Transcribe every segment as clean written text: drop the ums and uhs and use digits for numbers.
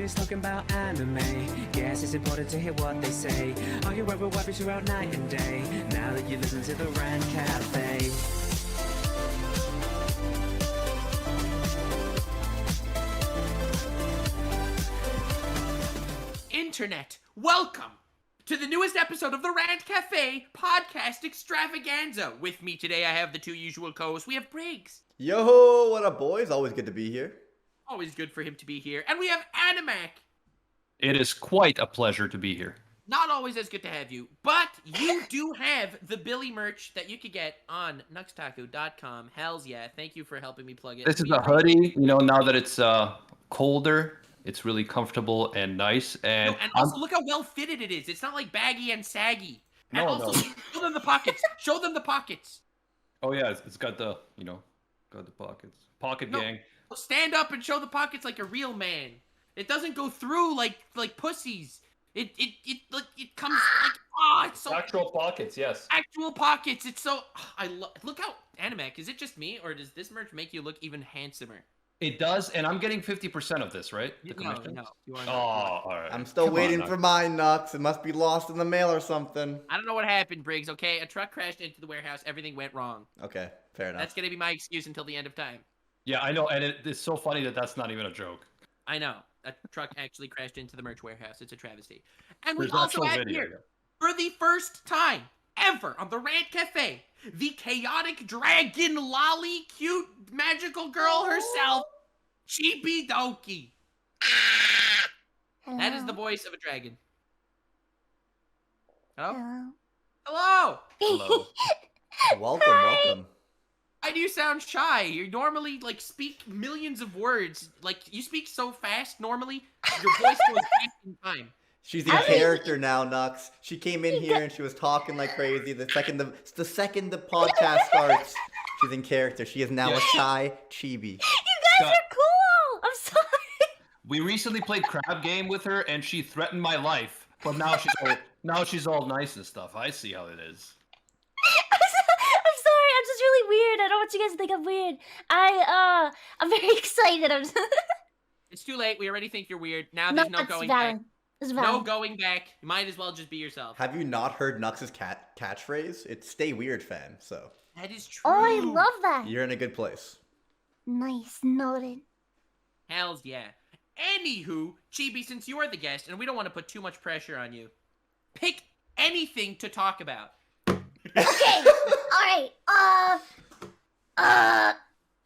just talking about anime. Yes, it's important to hear what they say. Argue over weapons throughout night and day. Now that you listen to the Rand Cafe. Internet, welcome to the newest episode of the Rant Cafe podcast extravaganza. With me today, I have the two usual co-hosts. We have Briggs. Yo, what up, boys? Always good to be here. Always good for him to be here. And we have Animac. It is quite a pleasure to be here. Not always as good to have you, but you do have the Billy merch that you could get on nuxtaku.com. Hells yeah. Thank you for helping me plug it. This is a hoodie, now that it's colder. It's really comfortable and nice. And also look how well fitted it is. It's not like baggy and saggy. And also, show them the pockets. Show them the pockets. Oh yeah, it's got the, got the pockets. Pocket gang. Stand up and show the pockets like a real man. It doesn't go through like pussies. It comes like it's so Actual pockets, yes. Actual pockets. It's so look how Animac. Is it just me or does this merch make you look even handsomer? It does, and I'm getting 50% of this, right? No, you are not. All right. I'm still waiting for mine, Nux. It must be lost in the mail or something. I don't know what happened, Briggs, okay? A truck crashed into the warehouse. Everything went wrong. Okay, fair enough. That's going to be my excuse until the end of time. Yeah, I know, and it's so funny that that's not even a joke. I know. A truck actually crashed into the merch warehouse. It's a travesty. And we There's also have video, here, for the first time ever on the Rant Cafe, the chaotic dragon lolly cute magical girl herself, ChibiDoki. That is the voice of a dragon. Hello? Hello! Hello. Welcome. Why do you sound shy? You normally, speak millions of words. You speak so fast normally, your voice goes back in time. She's in character now, Nux. She came in here and she was talking like crazy. The second the podcast starts, she's in character. She is now a shy chibi. You guys are cool! I'm sorry! We recently played crab game with her, and she threatened my life. But now she's all nice and stuff. I see how it is. I'm sorry, I'm just really weird. I don't want you guys to think I'm weird. I'm very excited. It's too late. We already think you're weird. Now there's no going back. No going back. You might as well just be yourself. Have you not heard Nux's catchphrase? It's "Stay weird, fam." So that is true. Oh, I love that. You're in a good place. Nice, noted. Hells yeah. Anywho, Chibi, since you're the guest, and we don't want to put too much pressure on you, pick anything to talk about. Okay, alright,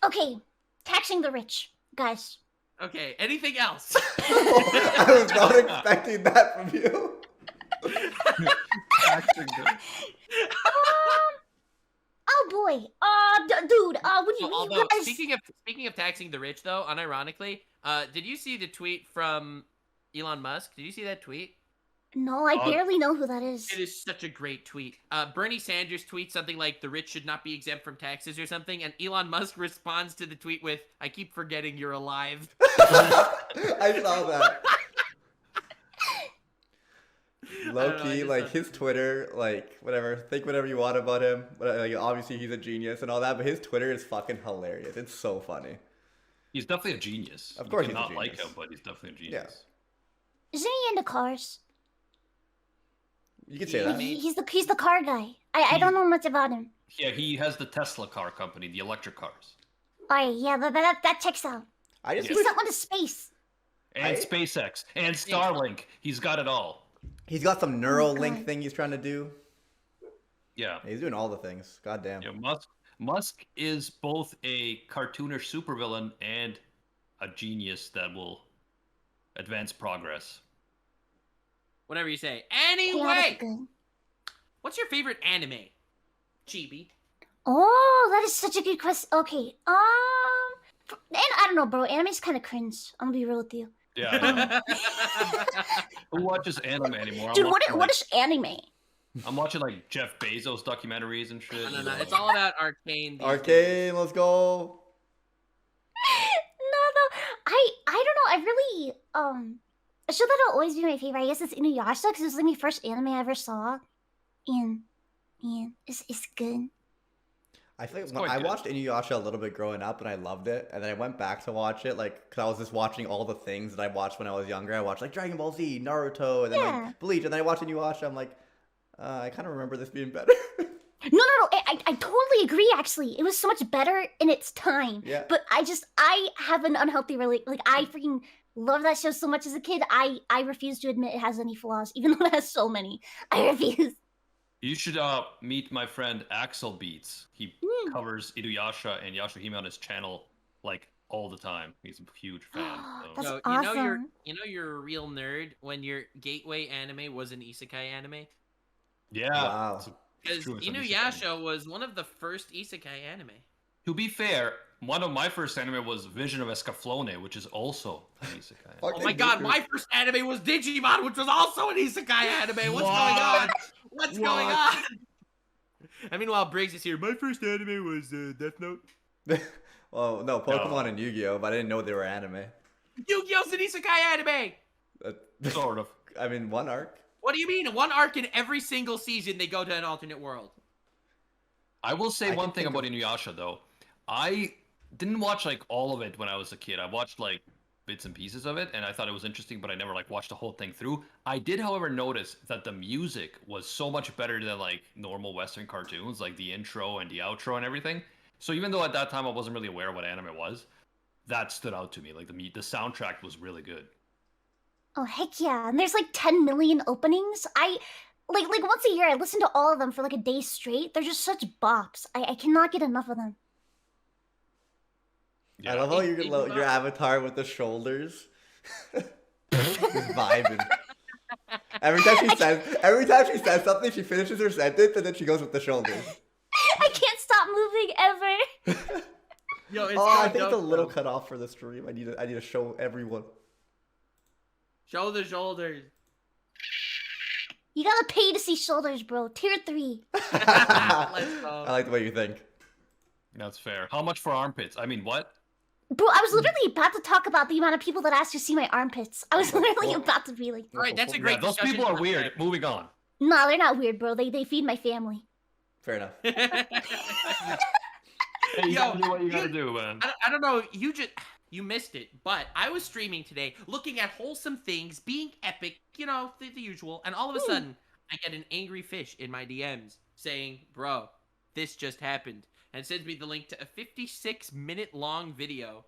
okay, taxing the rich, guys. Okay, anything else? I was not expecting that from you. Oh boy, dude, what do you mean? Although, speaking of taxing the rich, though, unironically, did you see the tweet from Elon Musk? Did you see that tweet? No, I barely know who that is. It is such a great tweet. Bernie Sanders tweets something like, the rich should not be exempt from taxes or something, and Elon Musk responds to the tweet with, I keep forgetting you're alive. I saw that. Low-key, his Twitter, whatever, think whatever you want about him, but obviously he's a genius and all that, but his Twitter is fucking hilarious. It's so funny. He's definitely a genius. Of course, you he's a cannot genius. like him, but he's definitely a genius. Yeah. Isn't he into cars? You could say that. He's the car guy. I don't know much about him. Yeah, he has the Tesla car company, the electric cars. Alright, yeah, that checks out. He's someone to space. And SpaceX. And Starlink. He's got it all. He's got some Neuralink thing he's trying to do. Yeah. He's doing all the things. Goddamn. Yeah, Musk is both a cartoonish supervillain and a genius that will advance progress. Whatever you say. Anyway, what's your favorite anime, Chibi? Oh, that is such a good question. Okay, and I don't know, bro. Anime's kind of cringe. I'm gonna be real with you. Yeah. Who watches anime anymore? Dude, what is anime? I'm watching Jeff Bezos documentaries and shit. No. It's all about Arcane. Arcane, let's go. No. I don't know. I really a show that'll always be my favorite. I guess it's Inuyasha because it was my first anime I ever saw, and it's good. I feel like quite I good. watched Inuyasha a little bit growing up and I loved it, and then I went back to watch it like because I was just watching all the things that I watched when I was younger. I watched like Dragon Ball Z, Naruto, and then Yeah. like Bleach, and then I watched Inuyasha. I'm like, I kind of remember this being better. No. I totally agree. Actually, it was so much better in its time. Yeah. But I have an unhealthy like I freaking love that show so much as a kid. I refuse to admit it has any flaws, even though it has so many. I refuse. You should meet my friend Axel Beats. He covers Inuyasha and Yashahime on his channel like all the time. He's a huge fan. So. That's So, awesome. you know you're a real nerd when your gateway anime was an isekai anime. Yeah. Wow. it's Because true, it's an isekai. Inuyasha was one of the first isekai anime. To be fair, one of my first anime was Vision of Escaflowne, which is also an isekai. Oh my god, my first anime was Digimon, which was also an isekai anime. What's going on? What's going on? And meanwhile, Briggs is here. My first anime was Death Note. Well, no, Pokemon and Yu-Gi-Oh, but I didn't know they were anime. Yu-Gi-Oh's an isekai anime! Sort of. I mean, one arc. What do you mean? One arc in every single season, they go to an alternate world. I will say I one can thing think about Inuyasha though. I didn't watch like all of it when I was a kid. I watched like bits and pieces of it, and I thought it was interesting, but I never like watched the whole thing through. I did, however, notice that the music was so much better than like normal Western cartoons, like the intro and the outro and everything. So even though at that time I wasn't really aware of what anime was, that stood out to me. Like the soundtrack was really good. Oh heck yeah! And there's like 10 million openings. I like once a year I listen to all of them for like a day straight. They're just such bops. I cannot get enough of them. Yeah. I love how your avatar with the shoulders. Just vibing. Every time she says something, she finishes her sentence and then she goes with the shoulders. I can't stop moving ever. Yo, it's Oh, I so think it's a dope, little though. cut off for the stream. I need to show everyone. Show the shoulders. You gotta pay to see shoulders, bro. Tier 3. Let's go. I like the way you think. That's fair. How much for armpits? I mean, what? Bro, I was literally about to talk about the amount of people that asked to see my armpits. I was literally about to be like, All right, that's a Yeah, great those discussion. people are weird. Moving on. nah, they're not weird, bro. They feed my family. Fair enough. Hey, you Yo, gotta do what you gotta do, man. I don't know. You missed it, but I was streaming today, looking at wholesome things, being epic, you know, the usual, and all of a sudden, I get an angry fish in my DMs saying, "Bro, this just happened," and sends me the link to a 56-minute long video,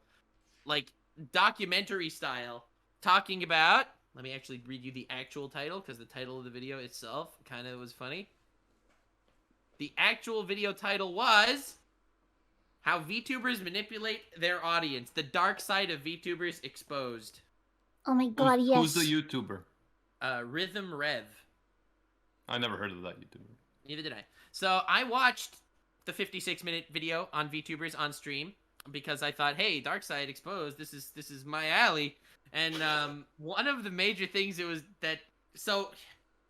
like documentary style, talking about. Let me actually read you the actual title because the title of the video itself kind of was funny. The actual video title was How VTubers Manipulate Their Audience. The Dark Side of VTubers Exposed. Oh my god, yes. Who's the YouTuber? Rhythm Rev. I never heard of that YouTuber. Neither did I. So I watched the 56-minute video on VTubers on stream because I thought, hey, Dark Side Exposed, this is my alley. And one of the major things it was that, so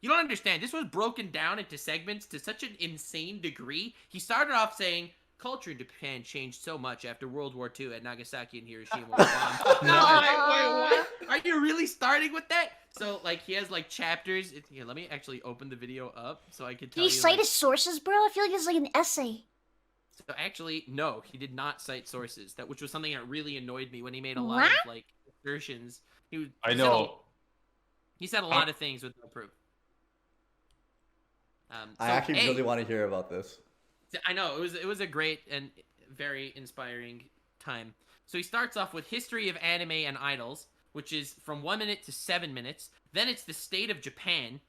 you don't understand, this was broken down into segments to such an insane degree. He started off saying, culture in Japan changed so much after World War II at Nagasaki and Hiroshima were bombed. No, wait, what? Are you really starting with that? So, like, he has, like, chapters. Here, let me actually open the video up so I can tell Did he you. cite Like, his sources, bro? I feel like it's like an essay. so, actually, no, he did not cite sources, which was something that really annoyed me when he made a lot of, like, assertions. I know. He said a lot of things with no proof. I actually really want to hear about this. I know it was a great and very inspiring time. So he starts off with history of anime and idols, which is from 1 minute to 7 minutes. Then it's the state of Japan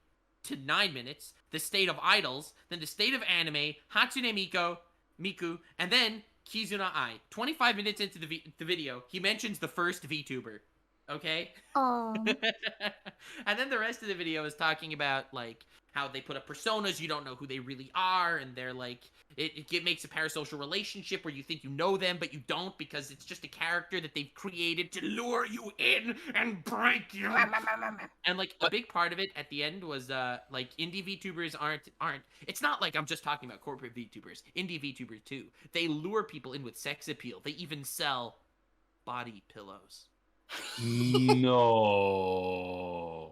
to 9 minutes. The state of idols. Then the state of anime. Hatsune Miku, and then Kizuna Ai. 25 minutes into the video, he mentions the first VTuber. Okay. Oh. And then the rest of the video is talking about like how they put up personas, you don't know who they really are, and they're like it makes a parasocial relationship where you think you know them but you don't because it's just a character that they've created to lure you in and break you. And like a big part of it at the end was like indie VTubers aren't it's not like I'm just talking about corporate VTubers. Indie VTubers too. They lure people in with sex appeal. They even sell body pillows. No.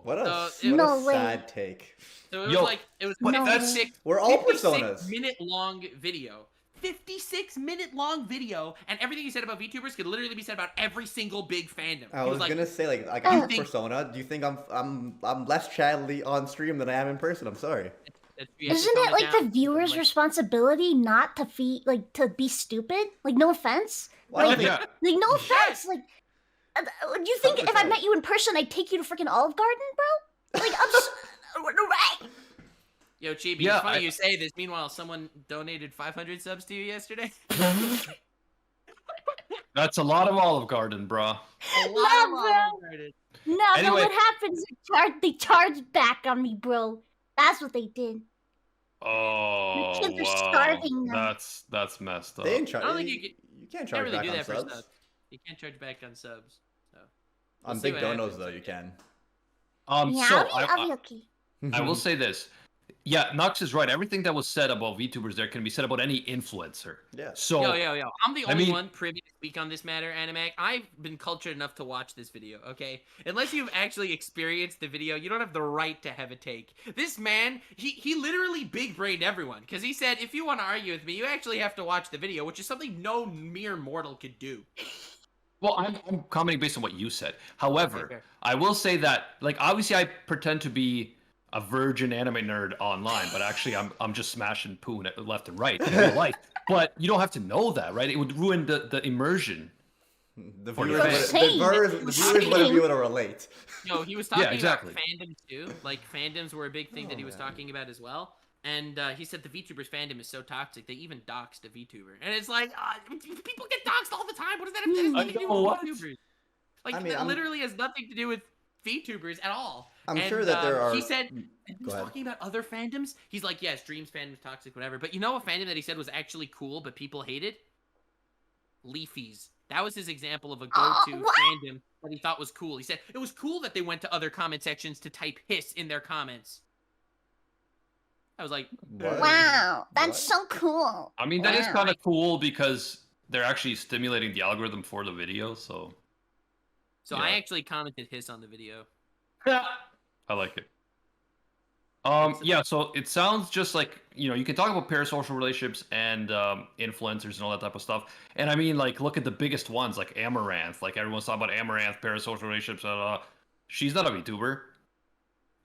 What a No way. sad take. So it was Yo, like it was no a way. 56 We're all personas. 56-minute long video 56-minute long video, and everything he said about VTubers could literally be said about every single big fandom. I He was like, gonna say like "You I'm a think-" persona. Do you think I'm less chatty on stream than I am in person? I'm sorry. You have to Isn't tone it like the down. viewer's Like, responsibility not to to be stupid? Like, no offense. Well, I don't Yeah. think- Like, no offense. Like, do you think if I 100%. met you in person, I'd take you to freaking Olive Garden, bro? Like, I'm right. Yo, Chibi, Yeah, it's funny I- you say this. Meanwhile, someone donated 500 subs to you yesterday. That's a lot of Olive Garden, bro. A lot of bro. Olive Garden. No, Anyway. but what happens? They charged back on me, bro. That's what they did. Oh, kids are wow. starving now. That's messed up. They ain't charge. I don't think You you can't Can't charge really back do on that for subs. subs. You can't charge back on subs. So. On We'll see big what donos happens. though, you can. Yeah, So I'll be okay. I will say this. Yeah, Nox is right. Everything that was said about VTubers there can be said about any influencer. Yeah. So Yo. I'm the I only mean- one privy to speak on this matter, Animac. I've been cultured enough to watch this video, okay? Unless you've actually experienced the video, you don't have the right to have a take. This man, he literally big-brained everyone, because he said, if you want to argue with me, you actually have to watch the video, which is something no mere mortal could do. Well, I'm commenting based on what you said. However, Okay. I will say that, like, obviously I pretend to be a virgin anime nerd online, but actually I'm just smashing poon left and right in real life. But you don't have to know that, right? It would ruin the immersion. The For viewers, the would, fans. the viewers wouldn't be able to relate. Yo, he was talking exactly. about fandoms too. Like, fandoms were a big thing that he was talking about as well. And he said the VTubers fandom is so toxic, they even doxed a VTuber. And it's like, people get doxed all the time. What does that have to I do know, with what? VTubers? Like, I mean, that I'm- literally has nothing to do with VTubers at all. I'm And, sure that there are. He said, and he Go was ahead. talking about other fandoms. He's like, yes, Dreams fandom is toxic, whatever. But you know a fandom that he said was actually cool, but people hated? Leafies. That was his example of a go-to what? fandom that he thought was cool. He said it was cool that they went to other comment sections to type hiss in their comments. I was like, What? Wow, that's What? so cool. I mean, that is Wow. kind of cool because they're actually stimulating the algorithm for the video, so so Yeah. I actually commented hiss on the video. I like it. Yeah, so it sounds just like, you can talk about parasocial relationships and influencers and all that type of stuff. And I mean, like, look at the biggest ones, like Amaranth. Like, everyone's talking about Amaranth, parasocial relationships. She's not a VTuber.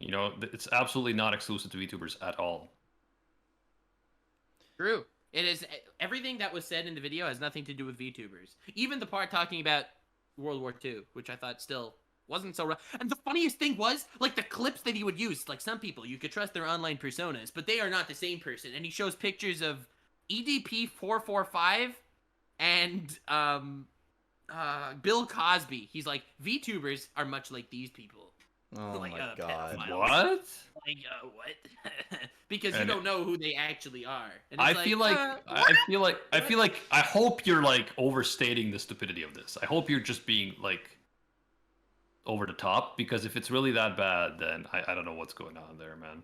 It's absolutely not exclusive to VTubers at all. True. It is everything that was said in the video has nothing to do with VTubers. Even the part talking about World War II, which I thought still wasn't so rough. And the funniest thing was, like, the clips that he would use. Like, some people, you could trust their online personas, but they are not the same person. And he shows pictures of EDP445 and Bill Cosby. He's like, VTubers are much like these people. Oh Like, my god. pedophile. What? Like, what? Because you And- don't know who they actually are. And I it's feel like I hope you're like overstating the stupidity of this. I hope you're just being like over the top, because if it's really that bad, then I don't know what's going on there, man.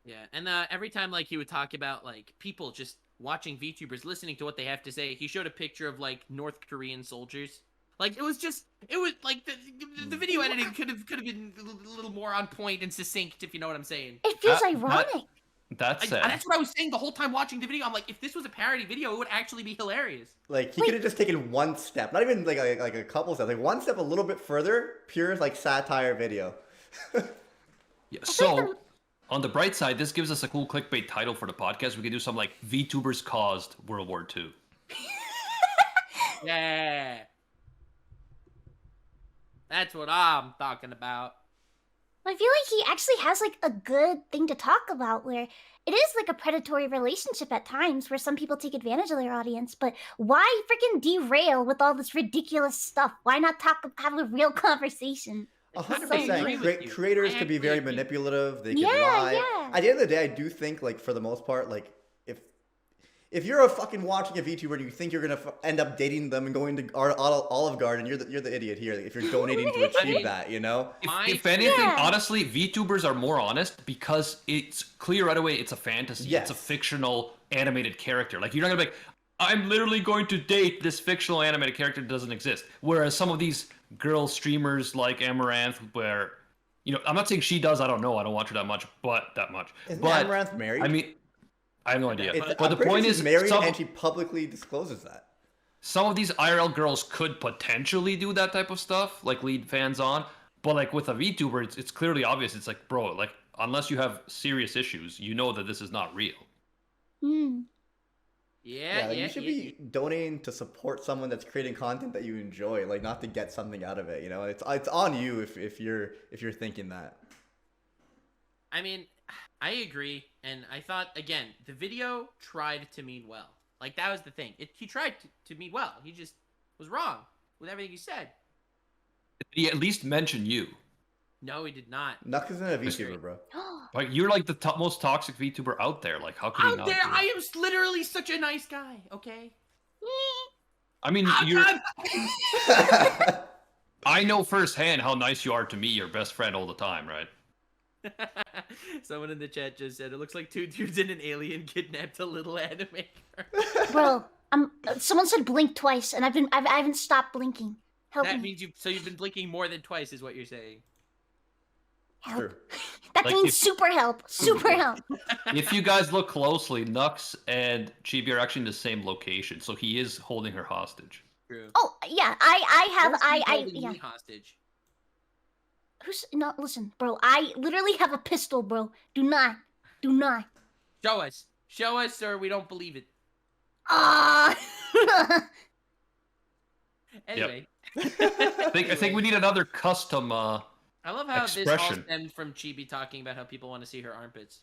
Yeah, and every time, like, he would talk about, like, people just watching VTubers, listening to what they have to say, he showed a picture of, like, North Korean soldiers. Like, it was like the video editing could have been a little more on point and succinct, if you know what I'm saying. It feels That- ironic. That's sad. That's what I was saying the whole time watching the video. I'm like, if this was a parody video, it would actually be hilarious. Like he could have just taken one step, not even like a couple steps, like one step a little bit further, pure like satire video. Yeah, so, on the bright side, this gives us a cool clickbait title for the podcast. We could do something like VTubers caused World War II. Yeah. That's what I'm talking about. I feel like he actually has like a good thing to talk about where it is like a predatory relationship at times where some people take advantage of their audience, but why freaking derail with all this ridiculous stuff? Why not have a real conversation? 100%. Creators I could be actually very agree. manipulative. They could Yeah, lie. yeah. At the end of the day, I do think, like, for the most part, like, if you're a fucking watching a VTuber and you think you're gonna end up dating them and going to Olive Garden, you're the idiot here. Like, if you're donating to achieve mean, that, you know. If anything, Yeah. honestly, VTubers are more honest because it's clear right away it's a fantasy. Yes. It's a fictional animated character. Like, you're not gonna be like, I'm literally going to date this fictional animated character that doesn't exist. Whereas some of these girl streamers like Amaranth, where, I'm not saying she does, I don't know, I don't watch her that much, Isn't but Amaranth married? I mean, I have no idea. It's, But I'm the pretty point sure is, she's married some, and she publicly discloses that. some of these IRL girls could potentially do that type of stuff, like lead fans on. But like with a VTuber, it's clearly obvious. It's like, bro, like unless you have serious issues, you know that this is not real. Hmm. Yeah, Like, you should be donating to support someone that's creating content that you enjoy, like not to get something out of it. You know, it's on you if you're thinking that. I mean, I agree, and I thought again, the video tried to mean well. Like that was the thing. He tried to mean well. He just was wrong with everything he said. Did he at least mention you? No, he did not. Nux isn't a VTuber, bro. Like you're like the most toxic VTuber out there. Like how could he Out not? there, do it? I am literally such a nice guy. Okay. I mean, I'm- I know firsthand how nice you are to me, your best friend, all the time, right? Someone in the chat just said it looks like two dudes and an alien kidnapped a little anime girl. Bro, someone said blink twice, and I haven't stopped blinking. Help That me. means you've been blinking more than twice, is what you're saying. Help. True. That Like, means if- super help. Super help. If you guys look closely, Nux and Chibi are actually in the same location, so he is holding her hostage. True. Oh yeah, I Holding yeah. me hostage. Who's no? Listen, bro. I literally have a pistol, bro. Do not. Show us, or we don't believe it. Ah. Anyway, I think we need another custom. I love how this all Expression. stemmed from Chibi talking about how people want to see her armpits.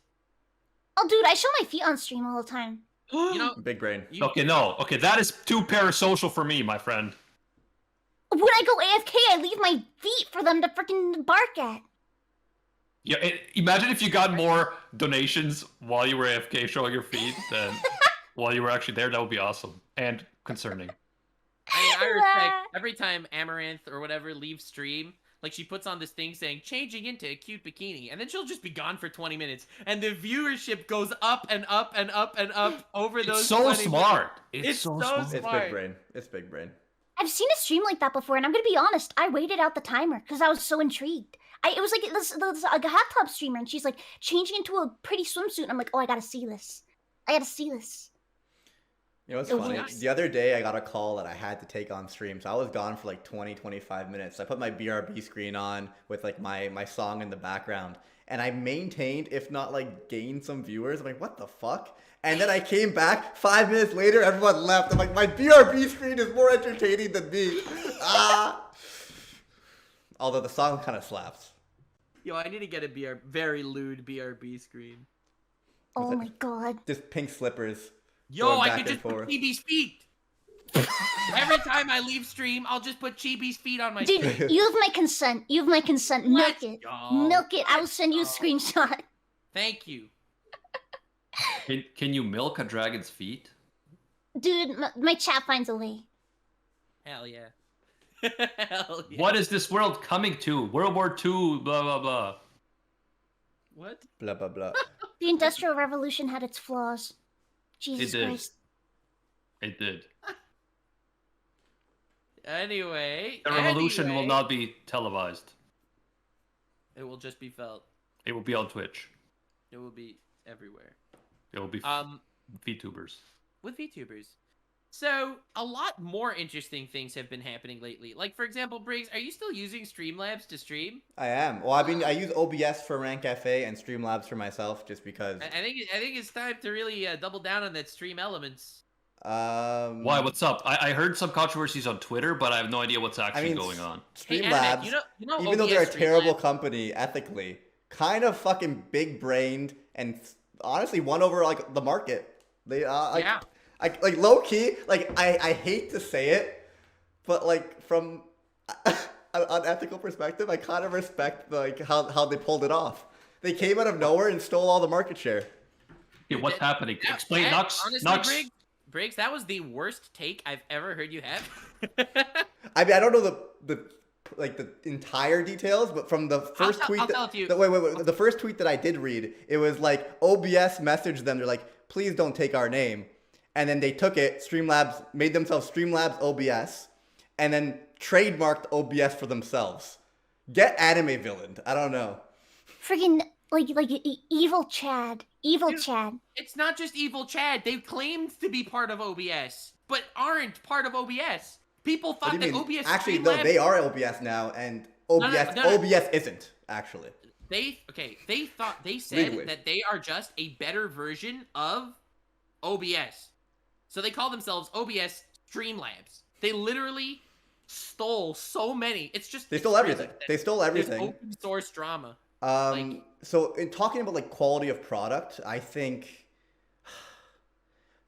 Oh, dude, I show my feet on stream all the time. You know, Big brain. Okay, no. Okay, that is too parasocial for me, my friend. When I go AFK, I leave my feet for them to freaking bark at. Yeah, imagine if you got more donations while you were AFK showing your feet than while you were actually there. That would be awesome and concerning. I mean, I respect every time Amaranth or whatever leaves stream. Like, she puts on this thing saying, changing into a cute bikini, and then she'll just be gone for 20 minutes, and the viewership goes up and up and up and up over those It's so 20 smart. minutes. It's so so smart. It's smart. big brain. It's big brain. I've seen a stream like that before, and I'm gonna be honest. I waited out the timer because I was so intrigued. It was like this a hot tub streamer, and she's like changing into a pretty swimsuit. And I'm like, oh, I gotta see this. I gotta see this. You know what's It was funny? nice. The other day I got a call that I had to take on stream, so I was gone for like 20-25 minutes. I put my BRB screen on with like my song in the background, and I maintained, if not like gained some viewers. I'm like, what the fuck? And then I came back 5 minutes later, everyone left. I'm like, my BRB screen is more entertaining than me. Ah. Although the song kind of slaps. Yo, I need to get a very lewd BRB screen. Oh my god. Just pink slippers. Yo, going I back could and just put forth. Chibi's feet. Every time I leave stream, I'll just put Chibi's feet on my Dude, screen. you have my consent. You have my consent. Milk Let's it. go. Milk it. I will Let's send you a go. screenshot. Thank you. Can you milk a dragon's feet? Dude, my chat finds a way. Hell yeah. Hell yeah. What is this world coming to? World War II, blah, blah, blah. What? Blah blah blah. The Industrial Revolution had its flaws. Jesus It did. Christ. It did. Anyway. The revolution will anyway, not be televised. It will just be felt. It will be on Twitch. It will be everywhere. It will be VTubers. With VTubers. So, a lot more interesting things have been happening lately. Like, for example, Briggs, are you still using Streamlabs to stream? I am. Well, I use OBS for Rank FA and Streamlabs for myself, just because. I think it's time to really double down on that stream elements. Why? What's up? I heard some controversies on Twitter, but I have no idea what's actually going on. Hey, Streamlabs, Animate, you know even though they're a OBS terrible Streamlabs- company ethically, kind of fucking big brained and honestly won over like the market. They Yeah. like low key, like I hate to say it, but like from an unethical perspective, I kind of respect like how they pulled it off. They came out of nowhere and stole all the market share. Okay, what's happening? Explain, That- Nux. Honestly, Nux. Briggs, that was the worst take I've ever heard you have. I mean, I don't know the entire details, but from the first tweet, I'll tell it to you. wait, the first tweet that I did read, it was like OBS messaged them. They're like, please don't take our name, and then they took it. Streamlabs made themselves Streamlabs OBS, and then trademarked OBS for themselves. Get anime villained. I don't know. Friggin' evil Chad, evil Dude, Chad. It's not just evil Chad. They claimed to be part of OBS, but aren't part of OBS. People What do thought you that mean? OBS Actually, no, Streamlabs. they are OBS now, and No, OBS no, no. OBS isn't actually. They said Legally. that they are just a better version of OBS. So they call themselves OBS Streamlabs. They literally stole so many. It's just They stole crazy everything. that They stole there's everything. open source drama. So in talking about like quality of product, I think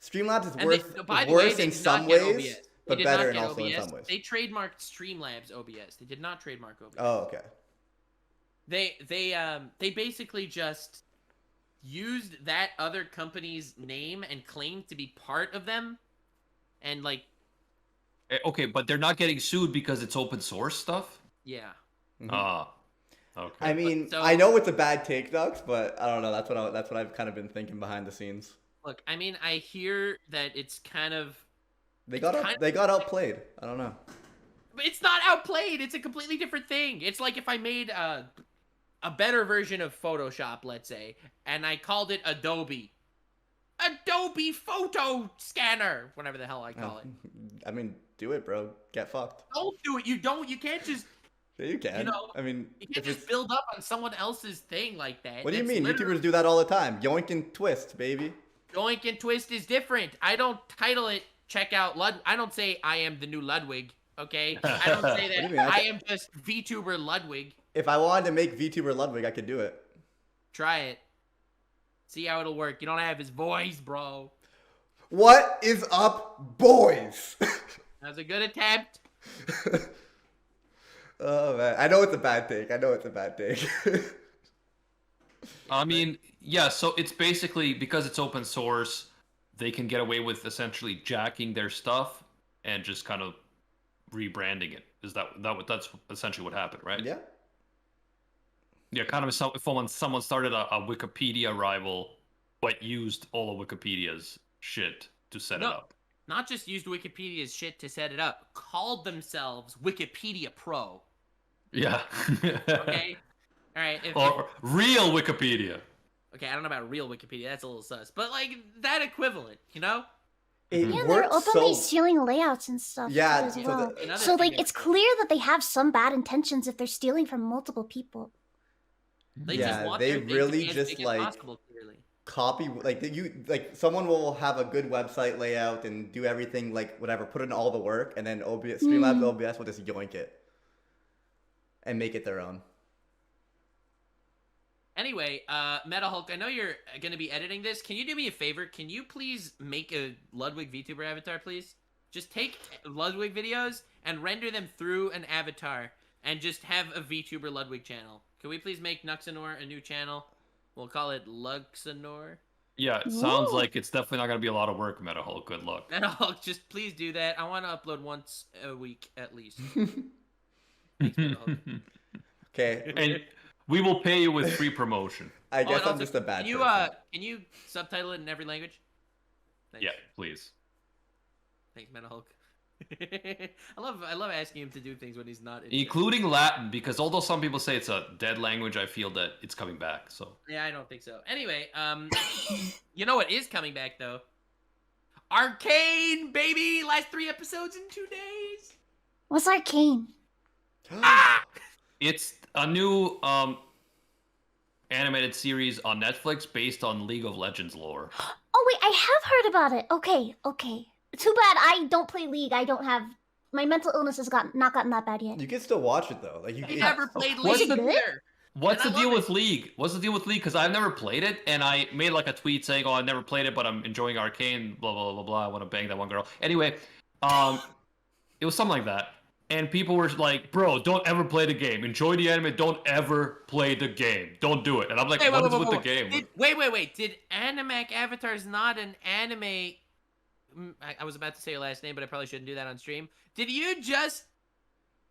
Streamlabs is And by worse the way, they in did some not get ways, OBS. but They did better not and get also in OBS. some ways. They trademarked Streamlabs OBS. They did not trademark OBS. Oh, okay. They basically just used that other company's name and claimed to be part of them, and like, Okay, but they're not getting sued because it's open source stuff. yeah. Ah, okay. I mean, so- I know it's a bad take, Dux, but I don't know. That's what I've kind of been thinking behind the scenes. Look, I mean, I hear that it's kind of, They It's got kind they got outplayed. I don't know. but it's not outplayed. It's a completely different thing. It's like if I made a better version of Photoshop, let's say, and I called it Adobe Photo Scanner, whatever the hell I call it. I mean, do it, bro. Get fucked. Don't do it. You don't. You can't just. Yeah, you can. You know, I mean, You can't if just it's, build up on someone else's thing like that. what do you That's mean? literally- YouTubers do that all the time. Yoink and twist, baby. Yoink and Twist is different. I don't title it check out I don't say I am the new Ludwig, okay? I don't say What do that. you mean? I am just VTuber Ludwig. If I wanted to make VTuber Ludwig, I could do it. Try it. See how it'll work. You don't have his voice, bro. What is up, boys? That was a good attempt. Oh man, I know it's a bad take. I mean, yeah. So it's basically because it's open source, they can get away with essentially jacking their stuff and just kind of rebranding it. Is that's essentially what happened, right? Yeah. Yeah, kind of if someone started a Wikipedia rival, but used all of Wikipedia's shit to set it up. Not just used Wikipedia's shit to set it up. Called themselves Wikipedia Pro. Yeah. Okay? Alright. Or real Wikipedia. Okay, I don't know about real Wikipedia. That's a little sus. But, like, that equivalent, you know? It Yeah, they're works openly so. stealing layouts and stuff Yeah, too as so well. the- Another So thing like it's clear that they have some bad intentions if they're stealing from multiple people. They Yeah, just want they their thing to really be as just, big as like, possible, clearly. Copy someone will have a good website layout and do everything like whatever, put in all the work, and then Streamlabs OBS will just yoink it and make it their own. Anyway, Metal Hulk, I know you're going to be editing this. Can you do me a favor? Can you please make a Ludwig VTuber avatar, please? Just take Ludwig videos and render them through an avatar and just have a VTuber Ludwig channel. Can we please make Nuxanor a new channel? We'll call it Luxanor. Yeah, it sounds Whoa. like it's definitely not going to be a lot of work, Meta Hulk. Good luck. Metal Hulk, just please do that. I want to upload once a week at least. Thanks, Metal Hulk. Okay, And we will pay you with free promotion. I Oh, guess and I'm also, just a bad can you person. can you subtitle it in every language? Thanks. Yeah, please. Thanks, Metal Hulk. I love asking him to do things when he's not. Including Latin, because although some people say it's a dead language, I feel that it's coming back. So Yeah, I don't think so. Anyway, you know what is coming back though? Arcane, baby! Last 3 episodes in 2 days. What's Arcane? Ah! it's a new animated series on Netflix based on League of Legends lore. Oh wait, I have heard about it. Okay. Too bad I don't play League. I don't have my mental illness has not gotten that bad yet. You can still watch it though. Like you. He never played What's League the- either. What's And the I deal love with League? What's the deal with League? Because I've never played it, and I made like a tweet saying, "Oh, I never played it, but I'm enjoying Arcane." Blah blah blah blah. I want to bang that one girl. Anyway, it was something like that, and people were like, "Bro, don't ever play the game. Enjoy the anime. Don't ever play the game. Don't do it." And I'm like, Hey, "What is wait, with wait, the wait. game?" Wait. Did Animac Avatar's not an anime? I was about to say your last name, but I probably shouldn't do that on stream. Did you just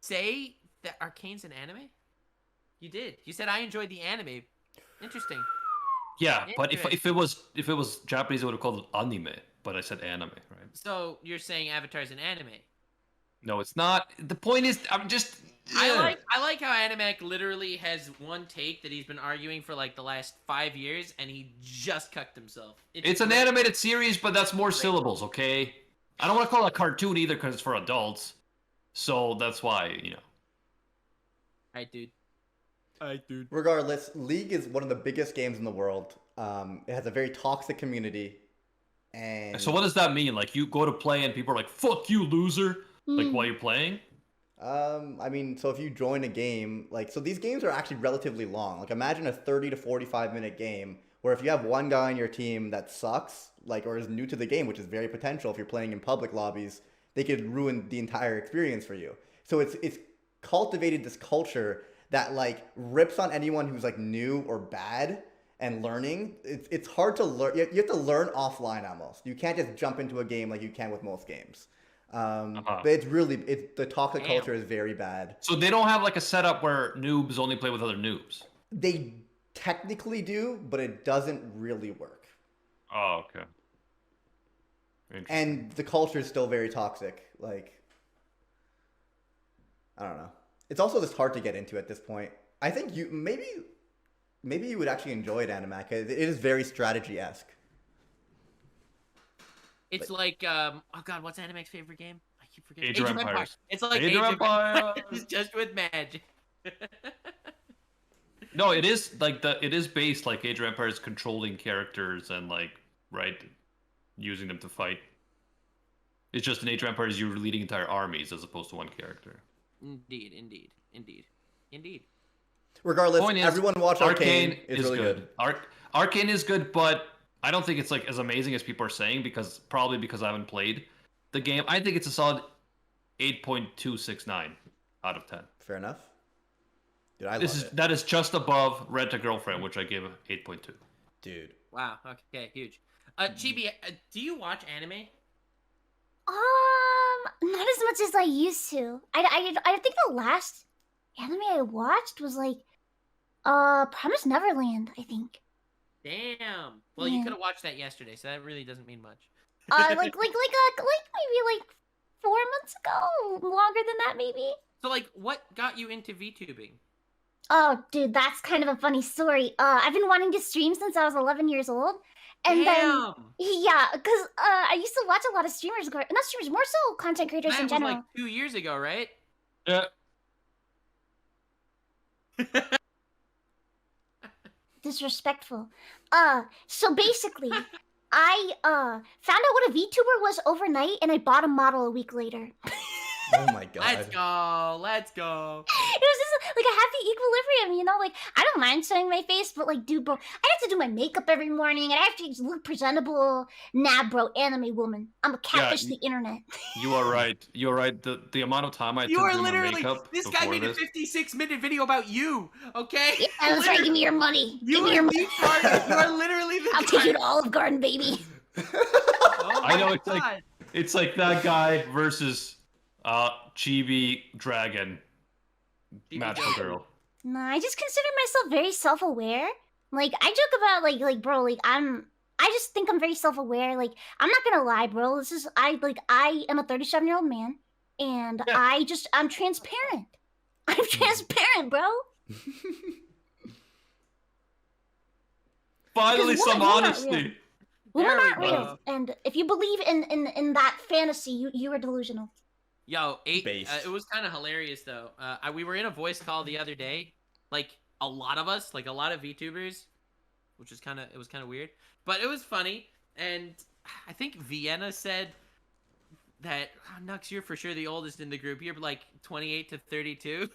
say that Arcane's an anime? You did. You said I enjoyed the anime. Interesting. Yeah, but Interesting. if it was Japanese, I would have called it anime. But I said anime, right? So you're saying Avatar's an anime? No, it's not. The point is, I'm just I like how Animac literally has one take that he's been arguing for like the last 5 years, and he just cucked himself. It's an great. animated series, but that's more syllables, okay? I don't want to call it a cartoon either because it's for adults. So that's why, Alright, dude. Regardless, League is one of the biggest games in the world. It has a very toxic community. And So what does that mean? Like, you go to play and people are like, fuck you, loser. Like, while you're playing? I mean, so if you join a game, so these games are actually relatively long. Like, imagine a 30 to 45-minute game where if you have one guy on your team that sucks, or is new to the game, which is very potential if you're playing in public lobbies, they could ruin the entire experience for you. So it's cultivated this culture that, rips on anyone who's, new or bad and learning. It's hard to learn. You have to learn offline almost. You can't just jump into a game like you can with most games. But the toxic culture is very bad. So they don't have a setup where noobs only play with other noobs. They technically do, but it doesn't really work. Oh, okay. And the culture is still very toxic. I don't know. It's also just hard to get into at this point. I think maybe you would actually enjoy it, Animac. It is very strategy-esque. It's oh god, what's Animac's favorite game? I keep forgetting. Age of Empires. It's like Age of Empires. just with magic. No, it is it is based like Age of Empires, controlling characters and using them to fight. It's just in Age of Empires you're leading entire armies as opposed to one character. Indeed. Regardless, everyone watch Arcane. It's really good. Arcane is good, but I don't think it's as amazing as people are saying because I haven't played the game. I think it's a solid 8.269 out of 10. Fair enough. Dude, that is just above Rent a Girlfriend, which I give 8.2. Dude. Wow. Okay. Huge. Chibi, do you watch anime? Not as much as I used to. I think the last anime I watched was Promised Neverland, I think. Damn. Well, you could have watched that yesterday, so that really doesn't mean much. Maybe 4 months ago, longer than that maybe. So what got you into VTubing? Oh, dude, that's kind of a funny story. I've been wanting to stream since I was 11 years old. And Damn. because I used to watch a lot of streamers, not streamers, more so content creators in general. That was 2 years ago, right? Yeah. Disrespectful. So basically, I found out what a VTuber was overnight, and I bought a model a week later. Oh my god. Let's go. It was just a happy equilibrium, I don't mind showing my face, but dude, bro, I have to do my makeup every morning, and I have to look presentable. Nah, bro, anime woman. I'm a catfish the internet. You are right. You're right. The amount of time I You took are doing my literally. makeup This guy made a 56-minute video about you. Okay. Yeah, that's right. Give me your money. Give me your money. You are literally the. I'll take you to Olive Garden, baby. Oh I know my it's like that guy versus Chibi Dragon Magical Girl. No, I just consider myself very self-aware. I joke about bro, I just think I'm very self-aware. I'm not gonna lie, bro. I am a 37-year-old man, and I'm transparent. I'm transparent, bro. Finally, some honesty. Women aren't There we real, and if you believe in that fantasy, you are delusional. Yo, it was kind of hilarious though. We were in a voice call the other day, a lot of us, a lot of VTubers, which is kind of weird, but it was funny. And I think Vienna said that Nux, you're for sure the oldest in the group. You're 28 to 32.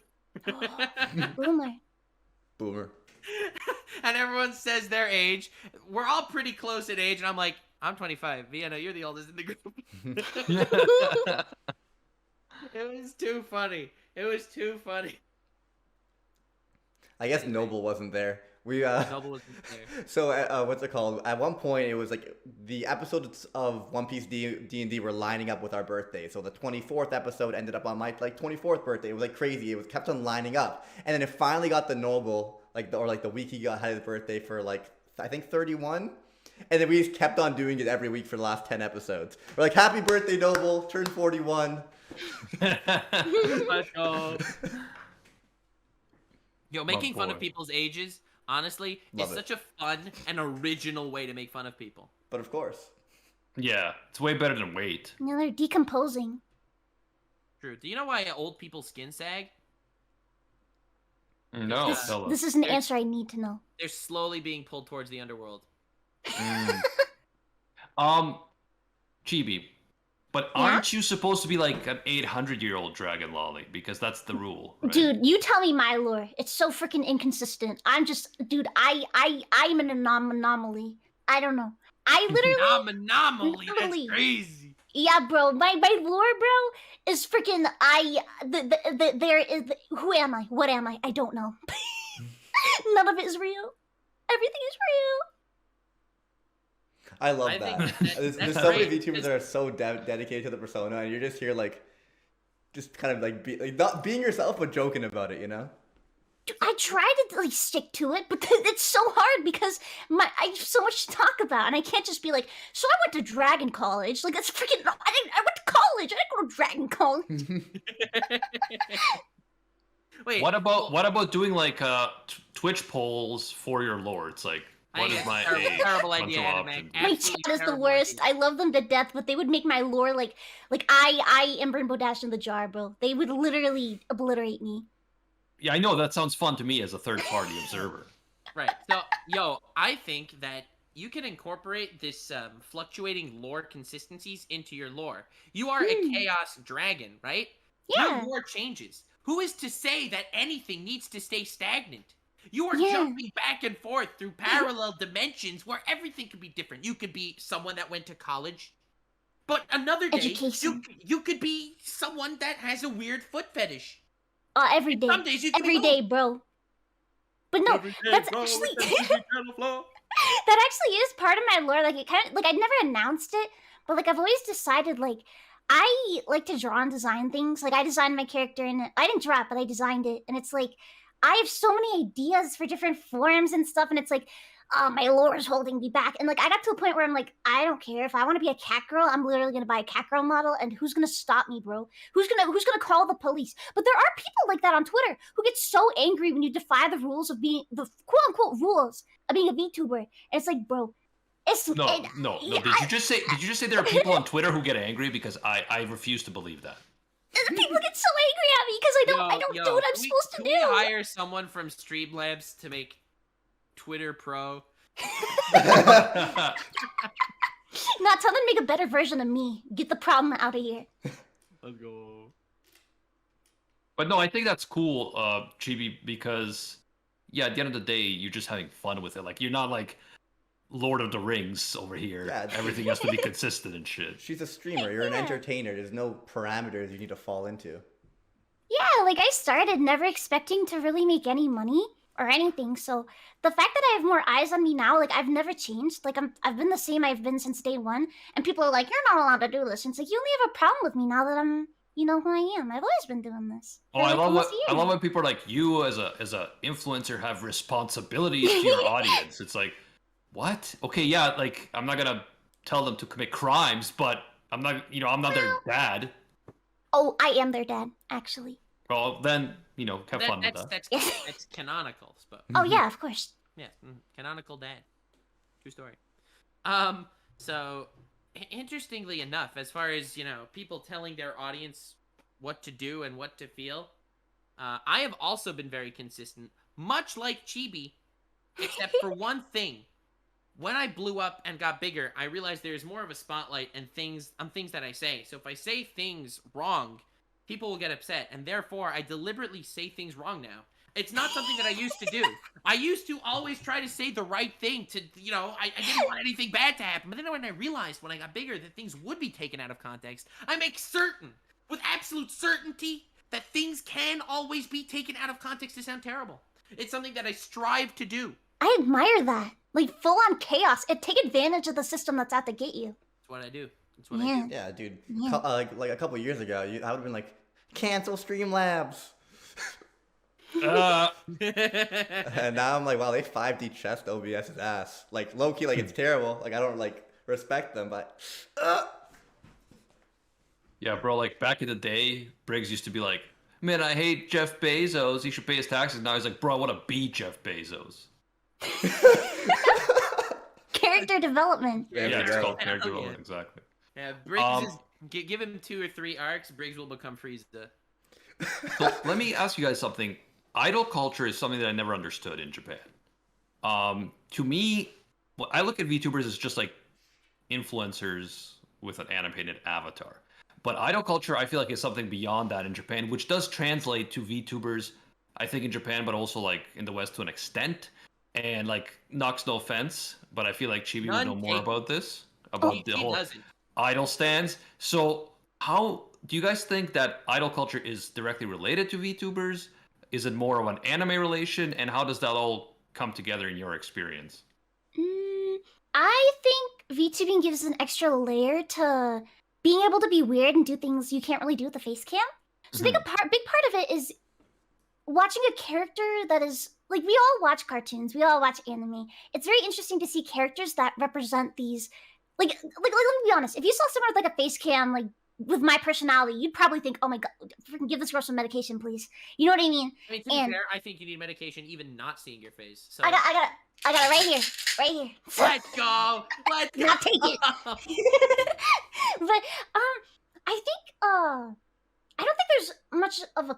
Boomer. And everyone says their age. We're all pretty close in age, and I'm like, I'm 25. Vienna, you're the oldest in the group. It was too funny. I guess Noble wasn't there. Noble wasn't there. So what's it called? At one point, it was the episodes of One Piece D&D were lining up with our birthday. So the 24th episode ended up on my 24th birthday. It was crazy. It was kept on lining up, and then it finally got the Noble the week he had his birthday for I think 31. And then we just kept on doing it every week for the last 10 episodes. We're happy birthday, Noble, turned 41. Let's go. Yo, making fun of boy. people's ages, honestly, Love is it. such a fun and original way to make fun of people. But of course. Yeah, it's way better than weight. You know, they're decomposing. True. Do you know why old people's skin sag? No, This- tell us. This is an There's- answer I need to know. They're slowly being pulled towards the underworld. Chibi, but Yeah? aren't you supposed to be like an 800-year-old dragon lolly? Because that's the rule, right? Dude, you tell me my lore. It's so freaking inconsistent. I'm just, dude. I'm an anomaly. I don't know. I literally, Anomaly. Anomaly. That's crazy. yeah, bro. My lore, bro, is freaking. There is. Who am I? What am I? I don't know. None of it is real. Everything is real. I love I that. think There's that's so many great, VTubers because- that are so dedicated to the persona, and you're just here like, just kind of like not being yourself, but joking about it, you know? Dude, I try to like stick to it, but it's so hard because I have so much to talk about, and I can't just be like, so I went to Dragon College. Like that's freaking. I went to college. I didn't go to Dragon College. Wait. What about doing like Twitch polls for your lore? It's like, I what think is it's my a terrible, age? terrible Bunch idea, of Anime. options. My Absolutely chat is the terrible worst. idea. I love them to death, but they would make my lore like I am Rainbow Dash in the jar, bro. They would literally obliterate me. Yeah, I know that sounds fun to me as a third-party observer. Right. So, yo, I think that you can incorporate this fluctuating lore consistencies into your lore. You are a chaos dragon, right? Yeah. Your lore changes. Who is to say that anything needs to stay stagnant? You are Yeah. jumping back and forth through parallel dimensions where everything could be different. You could be someone that went to college, but another day Education. you could be someone that has a weird foot fetish. Every day. Some days you can Every be day, both. bro. But no, Every day, that's bro, actually with that eternal flow. that actually is part of my lore. Like it kind of like I'd never announced it, but like I've always decided like I like to draw and design things. Like I designed my character and I didn't draw it, but I designed it, and it's like I have so many ideas for different forms and stuff, and it's like my lore is holding me back. And like I got to a point where I'm like, I don't care if I want to be a cat girl. I'm literally gonna buy a cat girl model, and who's gonna stop me, bro? Who's gonna call the police? But there are people like that on Twitter who get so angry when you defy the rules of being the quote unquote rules of being a VTuber. And it's like, bro, it's No. yeah, Did you just say there are people on Twitter who get angry? Because I refuse to believe that. people get so angry at me because I don't do what I'm supposed to can do. we hire someone from Streamlabs to make Twitter Pro? Not tell them to make a better version of me. Get the problem out of here. Let's go. But no, I think that's cool, Chibi, because yeah, at the end of the day, you're just having fun with it. Like you're not like Lord of the Rings over here. Yeah. Everything has to be consistent and shit. She's a streamer. You're an Yeah. entertainer. There's no parameters you need to fall into. Yeah, like I started never expecting to really make any money or anything. So the fact that I have more eyes on me now, like I've never changed. Like I've been the same I've been since day one. And people are like, you're not allowed to do this. And it's like you only have a problem with me now that I'm who I am. I've always been doing this. Oh, for, I like, love almost what a I year love now. when people are like, you as a influencer have responsibilities to your audience. It's like, what? Okay, yeah, like I'm not gonna tell them to commit crimes, but I'm not their dad. Oh, I am their dad, actually. Well, then have fun with That's that. that's canonical, but Oh yeah, of course. yeah, canonical dad. True story. So interestingly enough, as far as people telling their audience what to do and what to feel, I have also been very consistent, much like Chibi, except for one thing. When I blew up and got bigger, I realized there is more of a spotlight and things that I say. So if I say things wrong, people will get upset, and therefore I deliberately say things wrong now. It's not something that I used to do. I used to always try to say the right thing to, I didn't want anything bad to happen. But then when I realized when I got bigger that things would be taken out of context, I make certain, with absolute certainty, that things can always be taken out of context to sound terrible. It's something that I strive to do. I admire that. Like full on chaos. Take advantage of the system that's out to get you. That's what I do. That's what I Yeah. do. Yeah, dude. Yeah. Like a couple years ago, I would have been like, cancel Streamlabs. And now I'm like, wow, they 5D chest OBS's ass. Like low key, like it's terrible. Like I don't respect them, but Yeah, bro. Like back in the day, Briggs used to be like, man, I hate Jeff Bezos. He should pay his taxes. Now he's like, bro, I want to be Jeff Bezos. Character development. There Yeah, we it's go. called character Oh, yeah. development, exactly. Yeah, Briggs is give him 2 or 3 arcs. Briggs will become Frieza. So let me ask you guys something. Idol culture is something that I never understood in Japan. To me, well, I look at VTubers as just like influencers with an animated avatar. But idol culture, I feel like, is something beyond that in Japan, which does translate to VTubers, I think, in Japan, but also like in the West to an extent. And like, Knox, no offense, but I feel like Chibi would know more about this, about the He whole doesn't. idol stands. So how do you guys think that idol culture is directly related to VTubers? Is it more of an anime relation? And how does that all come together in your experience? I think VTubing gives an extra layer to being able to be weird and do things you can't really do with the face cam. So I think a big part of it is watching a character that is like, we all watch cartoons, we all watch anime. It's very interesting to see characters that represent these. Like let me be honest. If you saw someone with like a face cam, like with my personality, you'd probably think, "Oh my god, freaking give this girl some medication, please." You know what I mean? I mean, to be fair, I think you need medication even not seeing your face. So I got it right here, right here. let's go. Let's go. I'll take it. But I think I don't think there's much of a.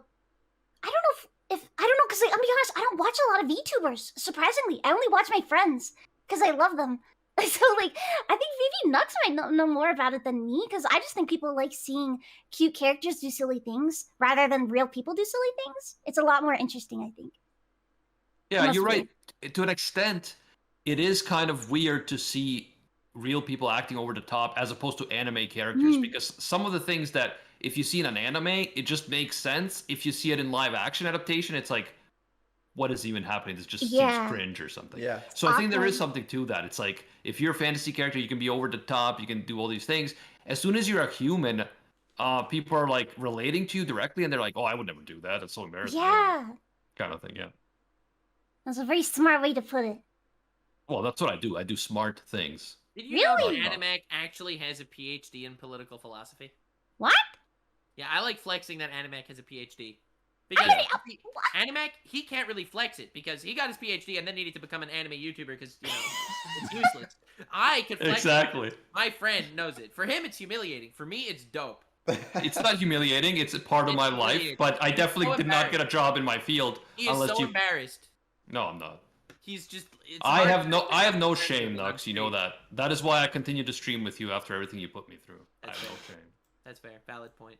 I don't know if I don't know, because I'll be honest, I don't watch a lot of VTubers. Surprisingly, I only watch my friends because I love them. So like, I think maybe Nux might know more about it than me, because I just think people like seeing cute characters do silly things rather than real people do silly things. It's a lot more interesting, I think. Yeah, Must you're be. right. To an extent, it is kind of weird to see real people acting over the top as opposed to anime characters, because some of the things that if you see in an anime, it just makes sense. If you see it in live action adaptation, it's like, what is even happening? This just seems cringe or something. Yeah. So I think there is Awkward. something to that. It's like, if you're a fantasy character, you can be over the top, you can do all these things. As soon as you're a human, people are like relating to you directly, and they're like, "Oh, I would never do that. It's so embarrassing." Yeah, Kind of thing. Yeah. that's a very smart way to put it. Well, that's what I do. I do smart things. Did you know Really? that Animac actually has a PhD in political philosophy? What? Yeah, I like flexing that Animac has a PhD. I Because mean, what? Animac, he can't really flex it because he got his PhD and then needed to become an anime YouTuber because, you know, it's useless. I can flex Exactly. it. My friend knows it. For him, it's humiliating. For me, it's dope. It's not humiliating. It's a part of It's my life, humiliating. but I He's definitely so did not get a job in my field He is unless so you. embarrassed. No, I'm not. He's just. It's I hard have to no. I have no flex shame, people on Nux. You know stage. that. That is why I continue to stream with you after everything you put me through. I That's have no fair. shame. That's fair. Valid point.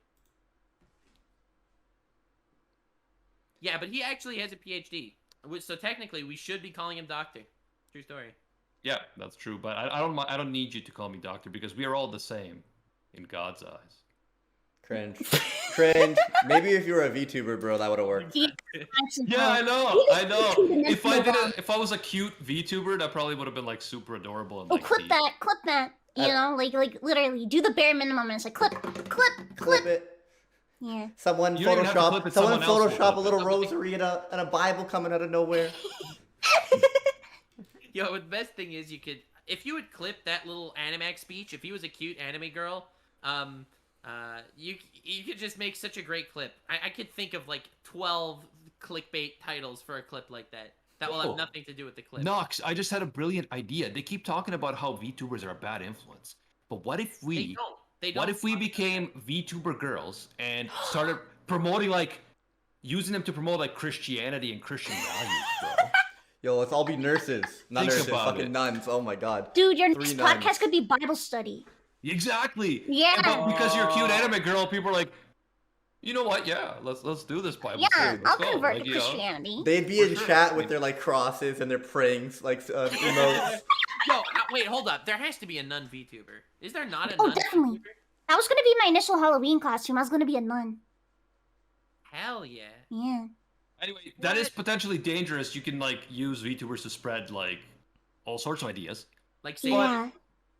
Yeah, but he actually has a PhD. So technically, we should be calling him Doctor. True story. Yeah, that's true. But I don't. I don't need you to call me doctor because we are all the same, in God's eyes. Cringe. Cringe. Maybe if you were a VTuber, bro, that would have worked. He actually Yeah, I called- know. I know. To the next If I did level. if I was a cute VTuber, that probably would have been like super adorable. And, Oh, like, clip neat. that, clip that. You know, like literally do the bare minimum, and it's like clip. Clip it. Yeah. Someone You don't even have to clip Photoshop. it, Someone someone else will Photoshop a clip little it. rosary and a Bible coming out of nowhere. Yo, the best thing is you could, if you would clip that little Animac speech, if he was a cute anime girl, you could just make such a great clip. I could think of like 12 clickbait titles for a clip like that. That will Oh. have nothing to do with the clip. Nox, I just had a brilliant idea. They keep talking about how VTubers are a bad influence, but what if They we? don't. They don't. What if we became VTuber girls and started promoting like using them to promote like Christianity and Christian values, bro? Yo, let's all be nurses. Not Think nurses, about fucking it. nuns. Oh my god. Dude, your 3 next nuns. podcast could be Bible study. Exactly. Yeah. But because you're a cute anime girl, people are like, you know what? Yeah, let's do this Bible. Yeah, study. Let's I'll go." convert Like, to you know. Christianity. They'd be in sure. chat with their like crosses and their prayings, like emotes. Yo, wait, hold up. There has to be a nun VTuber. Is there not a Oh, nun definitely. VTuber? That was gonna be my initial Halloween costume. I was gonna be a nun. Hell yeah. Yeah. Anyway, that is potentially dangerous. You can like use VTubers to spread like all sorts of ideas. Like, say, Yeah.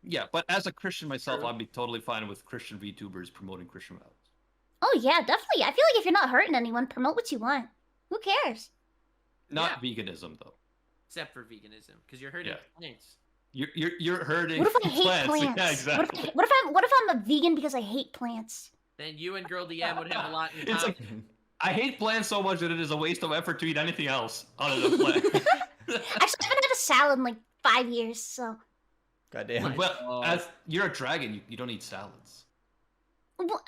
Yeah, but as a Christian myself, True. I'd be totally fine with Christian VTubers promoting Christian values. Oh yeah, definitely. I feel like if you're not hurting anyone, promote what you want. Who cares? Not veganism though. except for veganism, because you're hurting Yeah. plants. You're hurting What if I hate plants. plants? Yeah, exactly. What if I'm a vegan because I hate plants? Then you and Girl DM would have a lot in It's common. like I hate plants so much that it is a waste of effort to eat anything else other than plants. Actually, I haven't had a salad in like 5 years, so. Goddamn. Well, as you're a dragon, you don't eat salads. Well,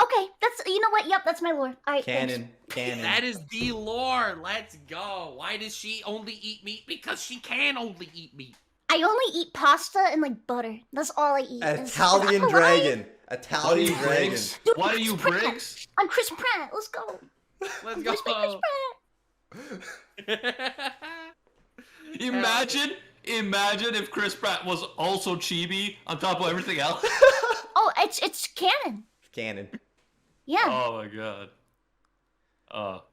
okay, that's you know what? Yep, that's my lore. All right, Canon. Canon. That is the lore. Let's go. Why does she only eat meat? Because she can only eat meat. I only eat pasta and like butter. That's all I eat. Italian Is that dragon. What are Italian you, dragon. Briggs? Dude, What are you, Chris Pratt. Briggs? I'm Chris Pratt. Let's go. Let's Let's make Chris go. Pratt. Imagine if Chris Pratt was also chibi on top of everything else. Oh, it's canon. Canon. Yeah. Oh my god.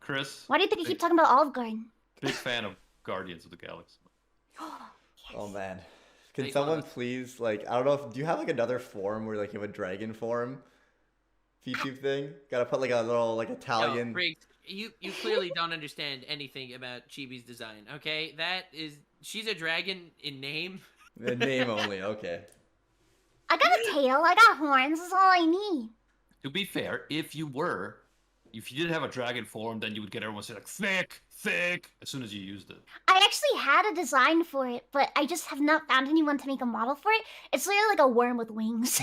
Chris, Why do you think I keep talking about Olive Garden? big fan of Guardians of the Galaxy. Oh man. Can Hey, someone Lana. please, like, I don't know if, do you have like another form where like you have a dragon form? YouTube thing? Gotta put like a little like Yo, Italian. Briggs, you clearly don't understand anything about Chibi's design, okay? She's a dragon in name. The name only, okay. I got a tail. I got horns. That's all I need. To be fair, if you didn't have a dragon form, then you would get everyone to say like thick as soon as you used it. I actually had a design for it, but I just have not found anyone to make a model for it. It's literally like a worm with wings.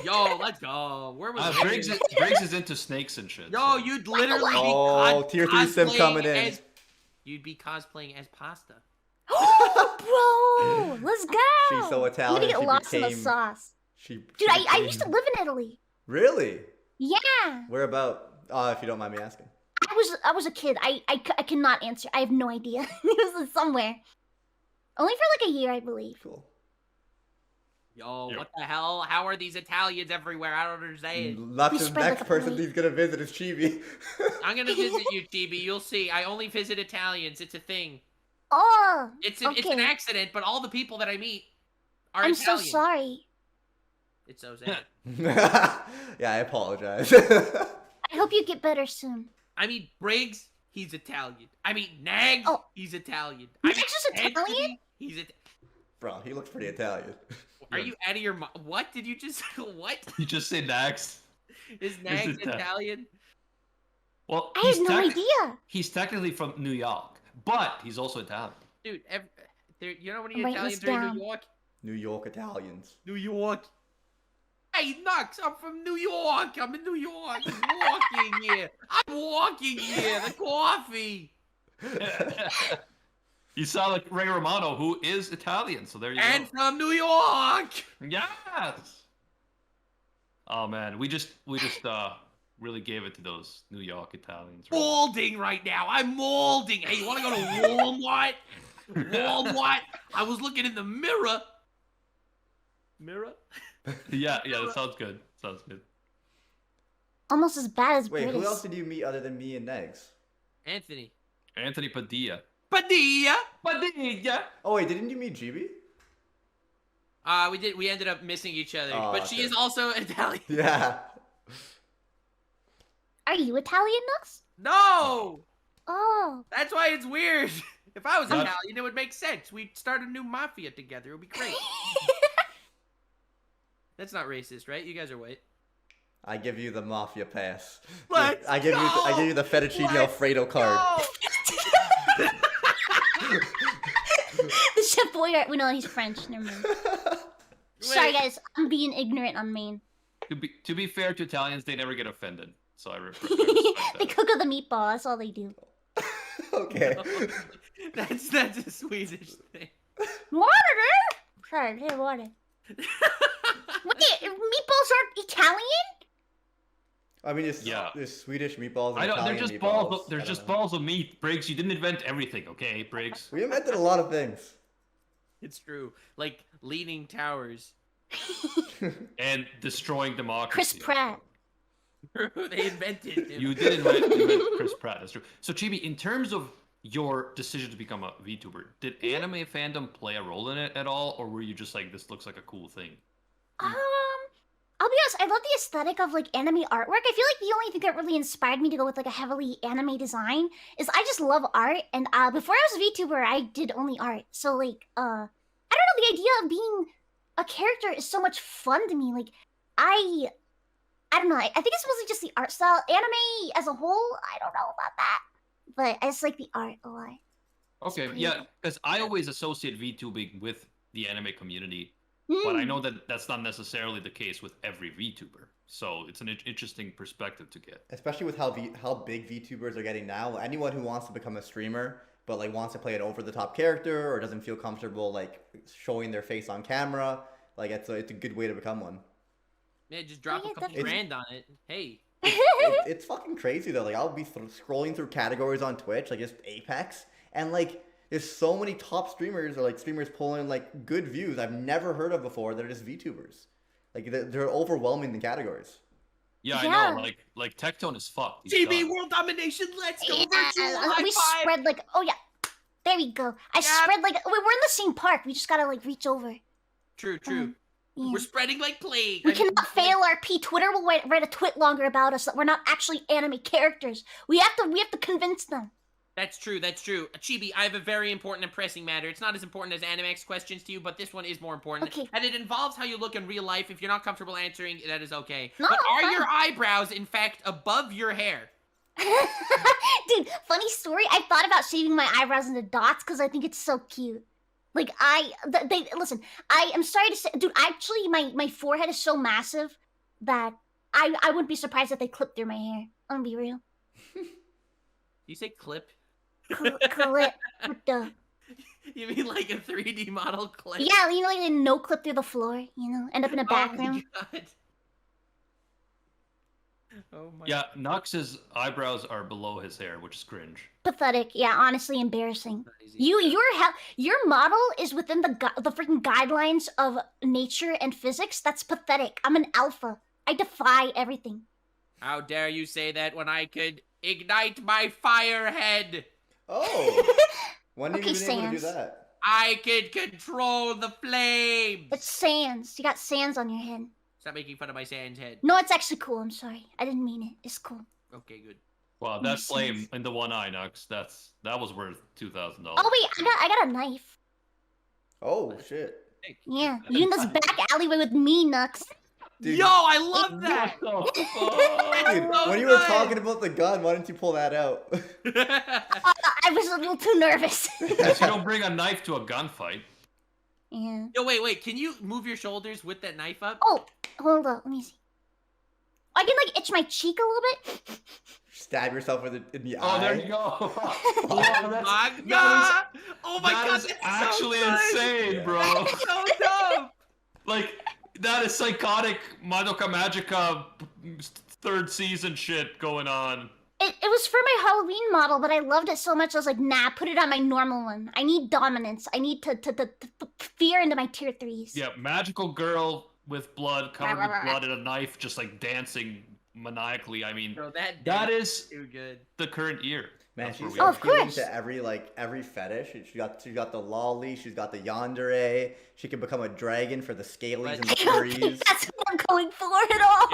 Yo, let's go. Where was Briggs is into snakes and shit. Yo, so- you'd literally be Oh, tier 3 sim cosplaying coming in. You'd be cosplaying as pasta. Bro, let's go. She's so I'm Italian, gonna get she lost in the became- sauce. She Dude, I used to live in Italy. Really? Yeah. Where about? If you don't mind me asking. I was a kid. I cannot answer. I have no idea. It was somewhere. Only for like a year, I believe. Cool. Yo, Yeah. what the hell? How are these Italians everywhere? I don't understand. Not We the spread next like a person plague. he's gonna visit is Chibi. I'm gonna visit you, Chibi. You'll see. I only visit Italians. It's a thing. Oh, It's an okay. accident, but all the people that I meet are I'm Italian. so sorry. It's so sad. Yeah, I apologize. I hope you get better soon. I mean, Briggs, he's Italian. I mean, Nags, Oh. he's Italian. Nags I mean, is Italian? Anthony, he's Bro, he looks pretty Italian. Are you out of your mind? What did you just? What You just say next. is Nags Italian. Italian? Well, I had no idea. He's technically from New York, but he's also Italian. Dude, you know how many I'm writing Italians this are in down. New York? New York Italians. New York. Hey, Nux, I'm from New York. I'm in New York. I'm walking here. I'm walking here. The coffee. You sound like Ray Romano, who is Italian. So there you And go. from New York. Yes. Oh man, we just really gave it to those New York Italians. Right? Molding right now. I'm molding. Hey, you want to go to Walmart? Walmart. I was looking in the mirror. Mirror? Yeah, that sounds good. Sounds good. Almost as bad as Wait, British. who else did you meet other than me and Negs? Anthony. Anthony Padilla. Padilla. Padilla. Oh wait, didn't you meet GB? We ended up missing each other, Oh, but she okay. is also Italian. Yeah. Are you Italian, Nux? No, Oh. that's why it's weird. If I was That- Italian, it would make sense. We'd start a new mafia together. It would be great. That's not racist, right? You guys are white. I give you the mafia pass. Let's I give you the fettuccine Let's Alfredo card. go! The Chef Boyardee. We know he's French. Never mind. Sorry, Wait. guys. I'm being ignorant on main. To be fair to Italians, they never get offended. So I respect They that. cook with the meatball. That's all they do. Okay. That's a Swedish thing. Water, dude. Sorry, hey, water. Wait, meatballs aren't Italian? I mean, it's Yeah. there's Swedish meatballs. And I don't. They're Italian just meatballs. balls. They're I just don't know. balls of meat, Briggs. You didn't invent everything, okay, Briggs? We invented a lot of things. It's true. Like leaning towers. And destroying democracy. Chris Pratt. They invented him. You did invent Chris Pratt. That's true. So Chibi, in terms of your decision to become a VTuber, did anime fandom play a role in it at all, or were you just like, this looks like a cool thing? I'll be honest, I love the aesthetic of like anime artwork. I feel like the only thing that really inspired me to go with like a heavily anime design is I just love art, and before I was a VTuber, I did only art. So like I don't know, the idea of being a character is so much fun to me. Like I I don't know. I think it's mostly just the art style. Anime as a whole, I don't know about that, but I just like the art a lot. Okay, pretty yeah, good. because I always associate VTubing with the anime community, but I Mm. know that that's not necessarily the case with every VTuber. So it's an interesting perspective to get. Especially with how big VTubers are getting now. Anyone who wants to become a streamer but like wants to play an over the top character or doesn't feel comfortable like showing their face on camera, like it's a good way to become one. Man, just drop Yeah, a couple definitely. grand on it. Hey. It's fucking crazy though. Like I'll be scrolling through categories on Twitch, like just Apex, and like there's so many top streamers or like streamers pulling like good views I've never heard of before. They're just VTubers. Like they're overwhelming the categories. Yeah, I Yeah. know. Like Tectone is fucked. He's GB done. world domination. Let's go. Yeah, Virtual high we five. spread like, oh yeah, there we go. I Yeah. spread like we're in the same park. We just gotta like reach over. True, true. Yeah. We're spreading like plague. We I mean, cannot fail our P. Twitter will write a twit longer about us that we're not actually anime characters. We have to convince them. That's true, that's true. Chibi, I have a very important and pressing matter. It's not as important as Animex questions to you, but this one is more important. Okay. And it involves how you look in real life. If you're not comfortable answering, that is okay. No, but are fine. your eyebrows, in fact, above your hair? Dude, funny story. I thought about shaving my eyebrows into dots because I think it's so cute. Like listen. I am sorry to say, dude. Actually, my forehead is so massive that I wouldn't be surprised if they clipped through my hair. I'm gonna be real. You say clip? Clip. Duh. You mean like a 3D model clip? Yeah, you know, like a no clip through the floor. You know, end up in a background. Oh my god. Oh my Yeah, Nox's eyebrows are below his hair, which is cringe. Pathetic. Yeah, honestly, embarrassing. Crazy. Your model is within the freaking guidelines of nature and physics. That's pathetic. I'm an alpha. I defy everything. How dare you say that when I could ignite my fire head? Oh, when did Okay, you been able to do Sans. that? I could control the flames. It's sands. You got sands on your head. Stop making fun of my sans head. No, it's actually cool. I'm sorry. I didn't mean it. It's cool. Okay, good. Wow, that Makes flame sense. in the one eye, Nox, that was worth $2,000. Oh wait, I got a knife. Oh shit. Yeah, you in this back alleyway with me, Nux. Dude, Yo, I love that. What the fuck? Dude, so when you were good. talking about the gun, why didn't you pull that out? I was a little too nervous. Because you don't bring a knife to a gunfight. Yeah. Yo, wait. Can you move your shoulders with that knife up? Oh, hold on. Let me see. I can like itch my cheek a little bit. Stab yourself in the Oh, eye. there you go. Oh Wow, my that god! Oh my that god, is that's actually so good. insane, bro. That's so dumb. Like, that is psychotic Madoka Magica third season shit going on. It was for my Halloween model, but I loved it so much I was like, nah, put it on my normal one. I need dominance. I need to fear into my tier 3s. Yeah, magical girl with blood, covered with blood and a knife, just like dancing maniacally. I mean, Bro, that that dance is too good. the current year. Man, That's where she's we Oh, are. of appealing course. to every fetish. She got the lolly, she's got the yandere. She can become a dragon for the scalies and the I don't think furries. that's what I'm going for at all.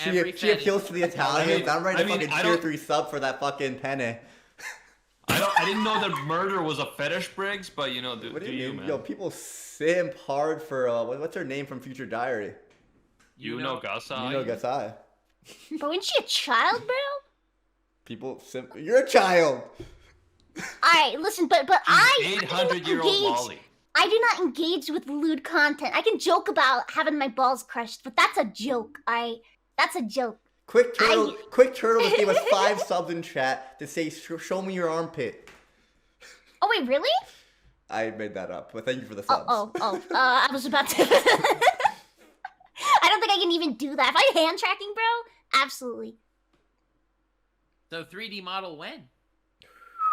Every She fetish. appeals to the Italians. I'm ready to I fucking don't- tier 3 sub for that fucking penne. I didn't know that murder was a fetish, Briggs, but you know, What do do you mean? man? Yo, people simp hard for what's her name from Future Diary? you know Gasai. You know Gasai. But isn't she a child, bro? People simp. You're a child. Alright, listen, but I 800-year-old engage- Molly. I do not engage with lewd content. I can joke about having my balls crushed, but that's a joke, alright? That's a joke. Quick Turtle just gave us 5 subs in chat to say, show me your armpit. Oh wait, really? I made that up, but thank you for the subs. I was about to. I don't think I can even do that. If I hand tracking, bro, absolutely. So 3D model when?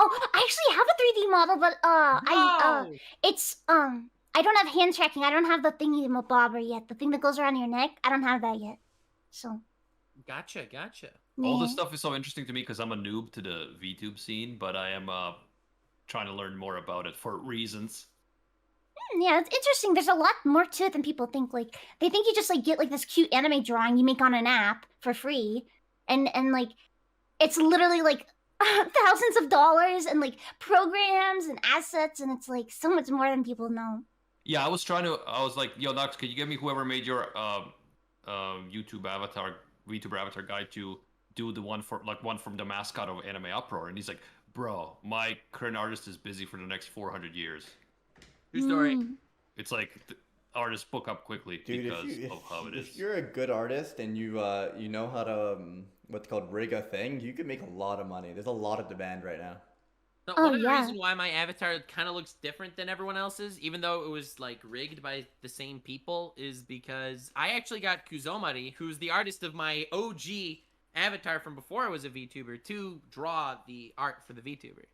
Oh, I actually have a 3D model, but No! it's I don't have hand tracking. I don't have the thingy bobber yet. The thing that goes around your neck. I don't have that yet. So. Gotcha. All yeah. this stuff is so interesting to me because I'm a noob to the VTube scene, but I am trying to learn more about it for reasons. Yeah, it's interesting. There's a lot more to it than people think. Like they think you just like get like this cute anime drawing you make on an app for free, and like it's literally like thousands of dollars and like programs and assets, and it's like so much more than people know. Yeah, I was like, yo, Nox, could you get me whoever made your YouTube avatar VTuber avatar guy to do the one from the mascot of Anime Uproar, and he's like, "Bro, my current artist is busy for the next 400 years." True story. Mm. It's like artists book up quickly Dude, because if of how it is. if you're a good artist and you know how to what's called rig a thing, you can make a lot of money. There's a lot of demand right now. So Oh, one of the yeah. reasons why my avatar kind of looks different than everyone else's, even though it was like rigged by the same people, is because I actually got Kuzomari, who's the artist of my OG avatar from before I was a VTuber, to draw the art for the VTuber.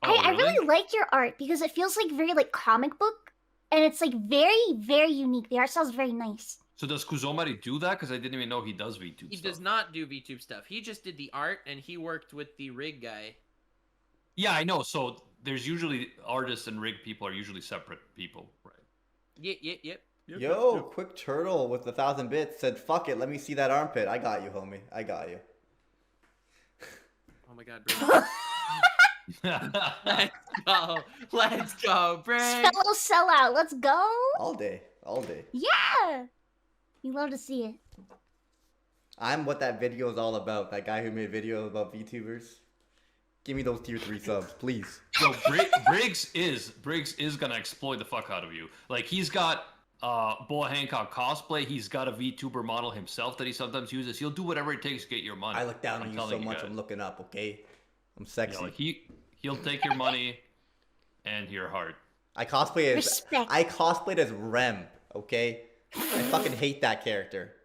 Oh, I really like your art because it feels like very like comic book, and it's like very, very unique. The art style is very nice. So does Kuzomari do that? Because I didn't even know he does VTube He stuff. does not do VTube stuff. He just did the art, and he worked with the rig guy. Yeah, I know. So there's usually artists and rig people are usually separate people, right? Yep. Yo, Quick Turtle with 1,000 bits said, "Fuck it, let me see that armpit." I got you, homie. I got you. Oh my god, bro. Let's go, Briggs. Fellow sellout, let's go. All day, all day. Yeah, you love to see it. I'm what that video is all about. That guy who made videos about VTubers. Give me those tier 3 subs, please. So Briggs is gonna exploit the fuck out of you. Like he's got Boa Hancock cosplay. He's got a VTuber model himself that he sometimes uses. He'll do whatever it takes to get your money. I look down on you so telling much. guys. I'm looking up, okay? I'm Yeah, sexy. like he'll take your money and your heart. I cosplayed Respect. I cosplayed as Rem, okay? I fucking hate that character.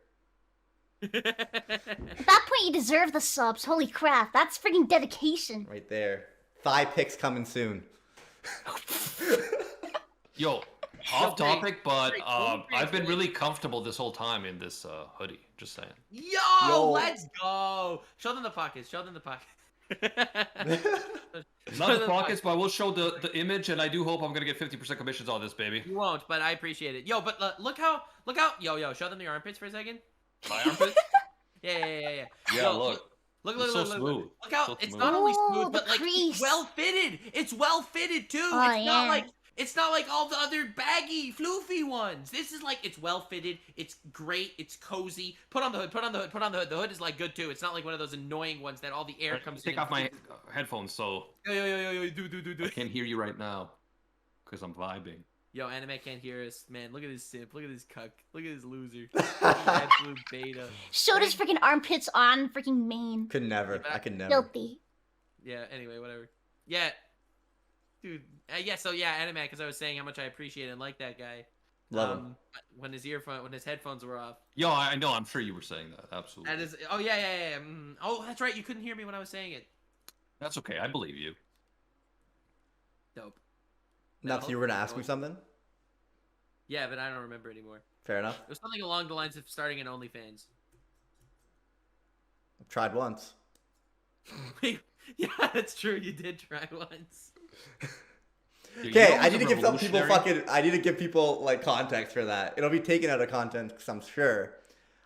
At that point, you deserve the subs. Holy crap, that's freaking dedication. Right there. Thigh pics coming soon. Yo, off topic, but Briggs, I've been really comfortable this whole time in this hoodie. Just saying. Yo, let's go. Show them the pockets. Show them the pockets. Not the pockets, but I will show the image, and I do hope I'm gonna get 50% commissions on this, baby. You won't, but I appreciate it. Yo, but look how, yo, show them the armpits for a second. My armpit? Yeah. Yeah, Yo, look. Look, It's so smooth. Look how So it's smooth. not only Oh, smooth, the but like crease. it's well fitted. It's well fitted too. Oh, It's not like all the other baggy, floofy ones. This is like it's well fitted. It's great. It's cozy. Put on the hood. Put on the hood. Put on the hood. The hood is like good too. It's not like one of those annoying ones that all the air comes in. Take off my headphones so Yo, do. I can't hear you right now because I'm vibing. Yo, anime can't hear us, man. Look at this simp. Look at this cuck. Look at this loser. Absolute beta. Showed his freaking armpits on freaking mane. Could never. I could never. Filthy. Yeah. Anyway, whatever. Yeah, dude. So anime. Because I was saying how much I appreciate and like that guy. Love him. When his headphones were off. Yo, I know. I'm sure you were saying that. Absolutely. That is. Oh yeah. Oh, that's right. You couldn't hear me when I was saying it. That's okay. I believe you. Dope. Nuts, you were gonna ask me something? Yeah, but I don't remember anymore. Fair enough. It was something along the lines of starting an OnlyFans. I've tried once. Wait, yeah, that's true. You did try once. Dude, Okay, you know I who's need a to give some people revolutionary? I need to give people like context for that. It'll be taken out of context, I'm sure.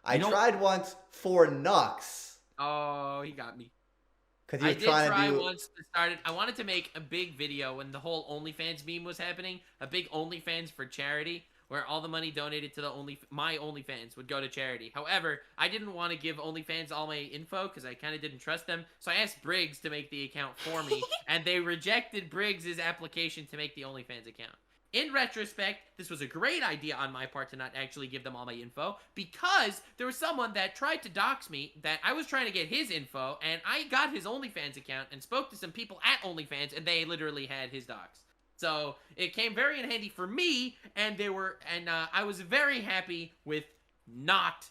I tried once for Nux. Oh, he got me. Because he I was did trying try to do once to start it. I wanted to make a big video when the whole OnlyFans meme was happening. A big OnlyFans for charity, where all the money donated to my OnlyFans would go to charity. However, I didn't want to give OnlyFans all my info because I kind of didn't trust them. So I asked Briggs to make the account for me, and they rejected Briggs' application to make the OnlyFans account. In retrospect, this was a great idea on my part to not actually give them all my info because there was someone that tried to dox me that I was trying to get his info, and I got his OnlyFans account and spoke to some people at OnlyFans, and they literally had his docs. So it came very in handy for me, and I was very happy with not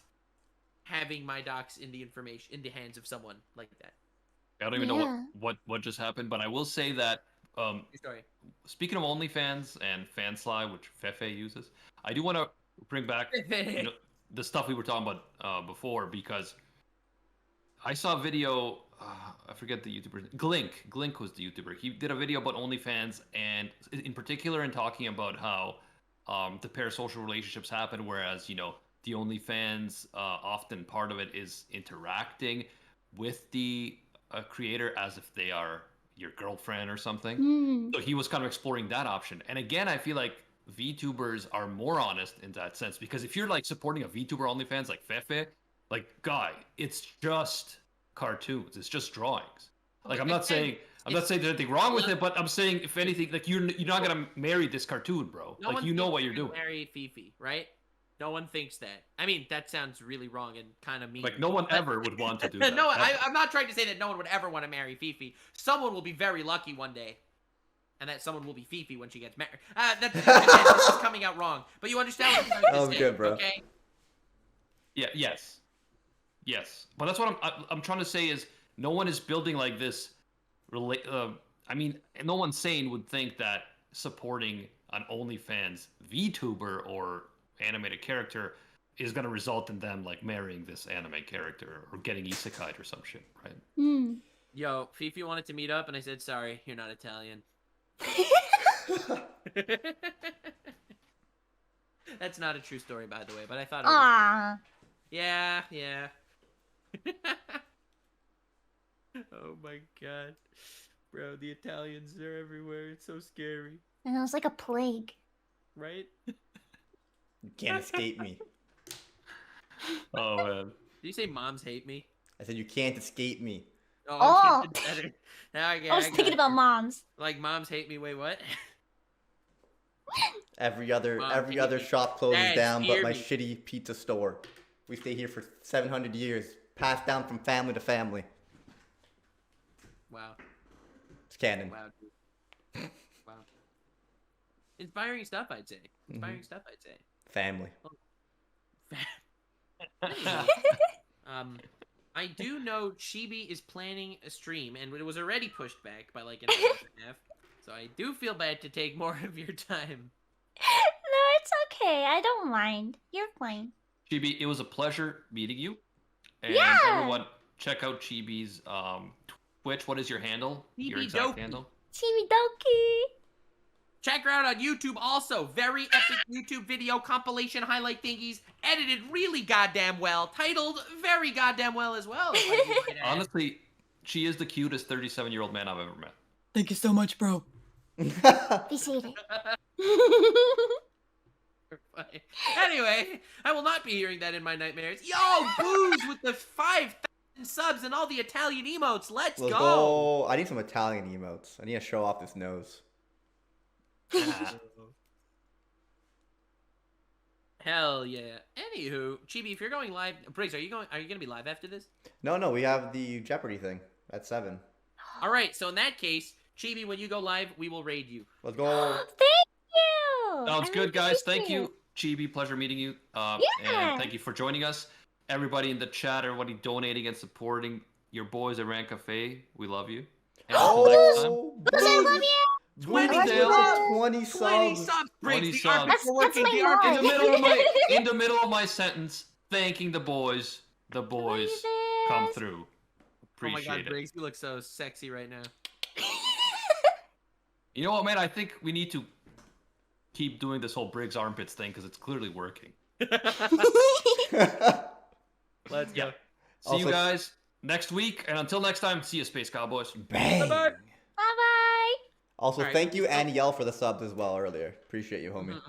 having my docs in the hands of someone like that. I don't even know what just happened, but I will say that Sorry. speaking of OnlyFans and Fansly, which Fefe uses, I do want to bring back the stuff we were talking about before, because I saw a video. I forget the YouTuber. Glink was the YouTuber. He did a video about OnlyFans, and in particular in talking about how the parasocial relationships happen, whereas the OnlyFans often part of it is interacting with the creator as if they are your girlfriend or something. So he was kind of exploring that option. And again, I feel like VTubers are more honest in that sense, because if you're like supporting a VTuber OnlyFans like Fefe, Like, guy, it's just cartoons. It's just drawings. Like, I'm Again, not saying there's anything wrong with it, but I'm saying if anything, like you're not gonna marry this cartoon, bro. No Like one you know thinks what you're gonna doing. Marry Fifi, right? No one thinks that. I mean, that sounds really wrong and kind of mean. Like no one but- ever would want to do that. no, ever. I'm not trying to say that no one would ever want to marry Fifi. Someone will be very lucky one day, and that someone will be Fifi when she gets married. This is coming out wrong, but you understand what I'm trying to That was say, good, bro. Okay. Yeah. Yes. But that's what I'm trying to say is no one is building like this. I mean, no one sane would think that supporting an OnlyFans VTuber or animated character is going to result in them like marrying this anime character or getting isekai'd or some shit, right? Hmm. Yo, Fifi wanted to meet up, and I said, sorry, you're not Italian. That's not a true story, by the way, but I thought it was... Aw. Yeah. Oh my god. Bro, the Italians are everywhere. It's so scary. And it was like a plague. Right? You can't escape me. Oh man. Did you say moms hate me? I said you can't escape me. Oh. Okay, better. Now I was thinking about moms. Like, moms hate me. Wait, what? Other shop closes Dad, down, but hear my me. shitty pizza store. We stay here for 700 years, passed down from family to family. Wow. It's canon. Wow, dude. Wow. Inspiring stuff, I'd say. Inspiring stuff, I'd say. Family. Anyway, I do know Chibi is planning a stream, and it was already pushed back by like an hour and a half. So I do feel bad to take more of your time. No, it's okay. I don't mind. You're fine. Chibi, it was a pleasure meeting you. And Yeah. everyone, check out Chibi's Twitch. What is your handle? Your exact ChibiDoki. handle? ChibiDoki. Check her out on YouTube also. Very epic YouTube video compilation highlight thingies. Edited really goddamn well. Titled very goddamn well as well. if I might add. Honestly, she is the cutest 37-year-old man I've ever met. Thank you so much, bro. Appreciate it. Anyway, I will not be hearing that in my nightmares. Yo, Booze with the 5,000 subs and all the Italian emotes. Let's Let's go. go. I need some Italian emotes. I need to show off this nose. Hell yeah. Anywho, Chibi, if you're going live, Briggs, are you gonna be live after this? No, we have the Jeopardy thing at 7. All right. So in that case, Chibi, when you go live, we will raid you. Let's go. Thank you. Sounds I good, really guys. appreciate Thank you, it. Chibi. Pleasure meeting you. Yeah. And thank you for joining us. Everybody in the chat, everybody donating and supporting your boys at Rant Cafe. We love you. And until next time. Oh, Booze, I love you. 20 Booze Dale. with 20 20 subs. subs, Briggs. 20 The subs. armpits are That's working. my The mark. armpits In the middle of my sentence, thanking the boys. The boys come through. Oh my Appreciate god, it. Briggs, you look so sexy right now. You know what, man? I think we need to keep doing this whole Briggs armpits thing because it's clearly working. Let's go. See you Also- guys next week, and until next time, see you, Space Cowboys. Bang. Bye-bye. Bye bye. Also, Alright, thank you, so- Annie Yell, for the subs as well earlier. Appreciate you, homie.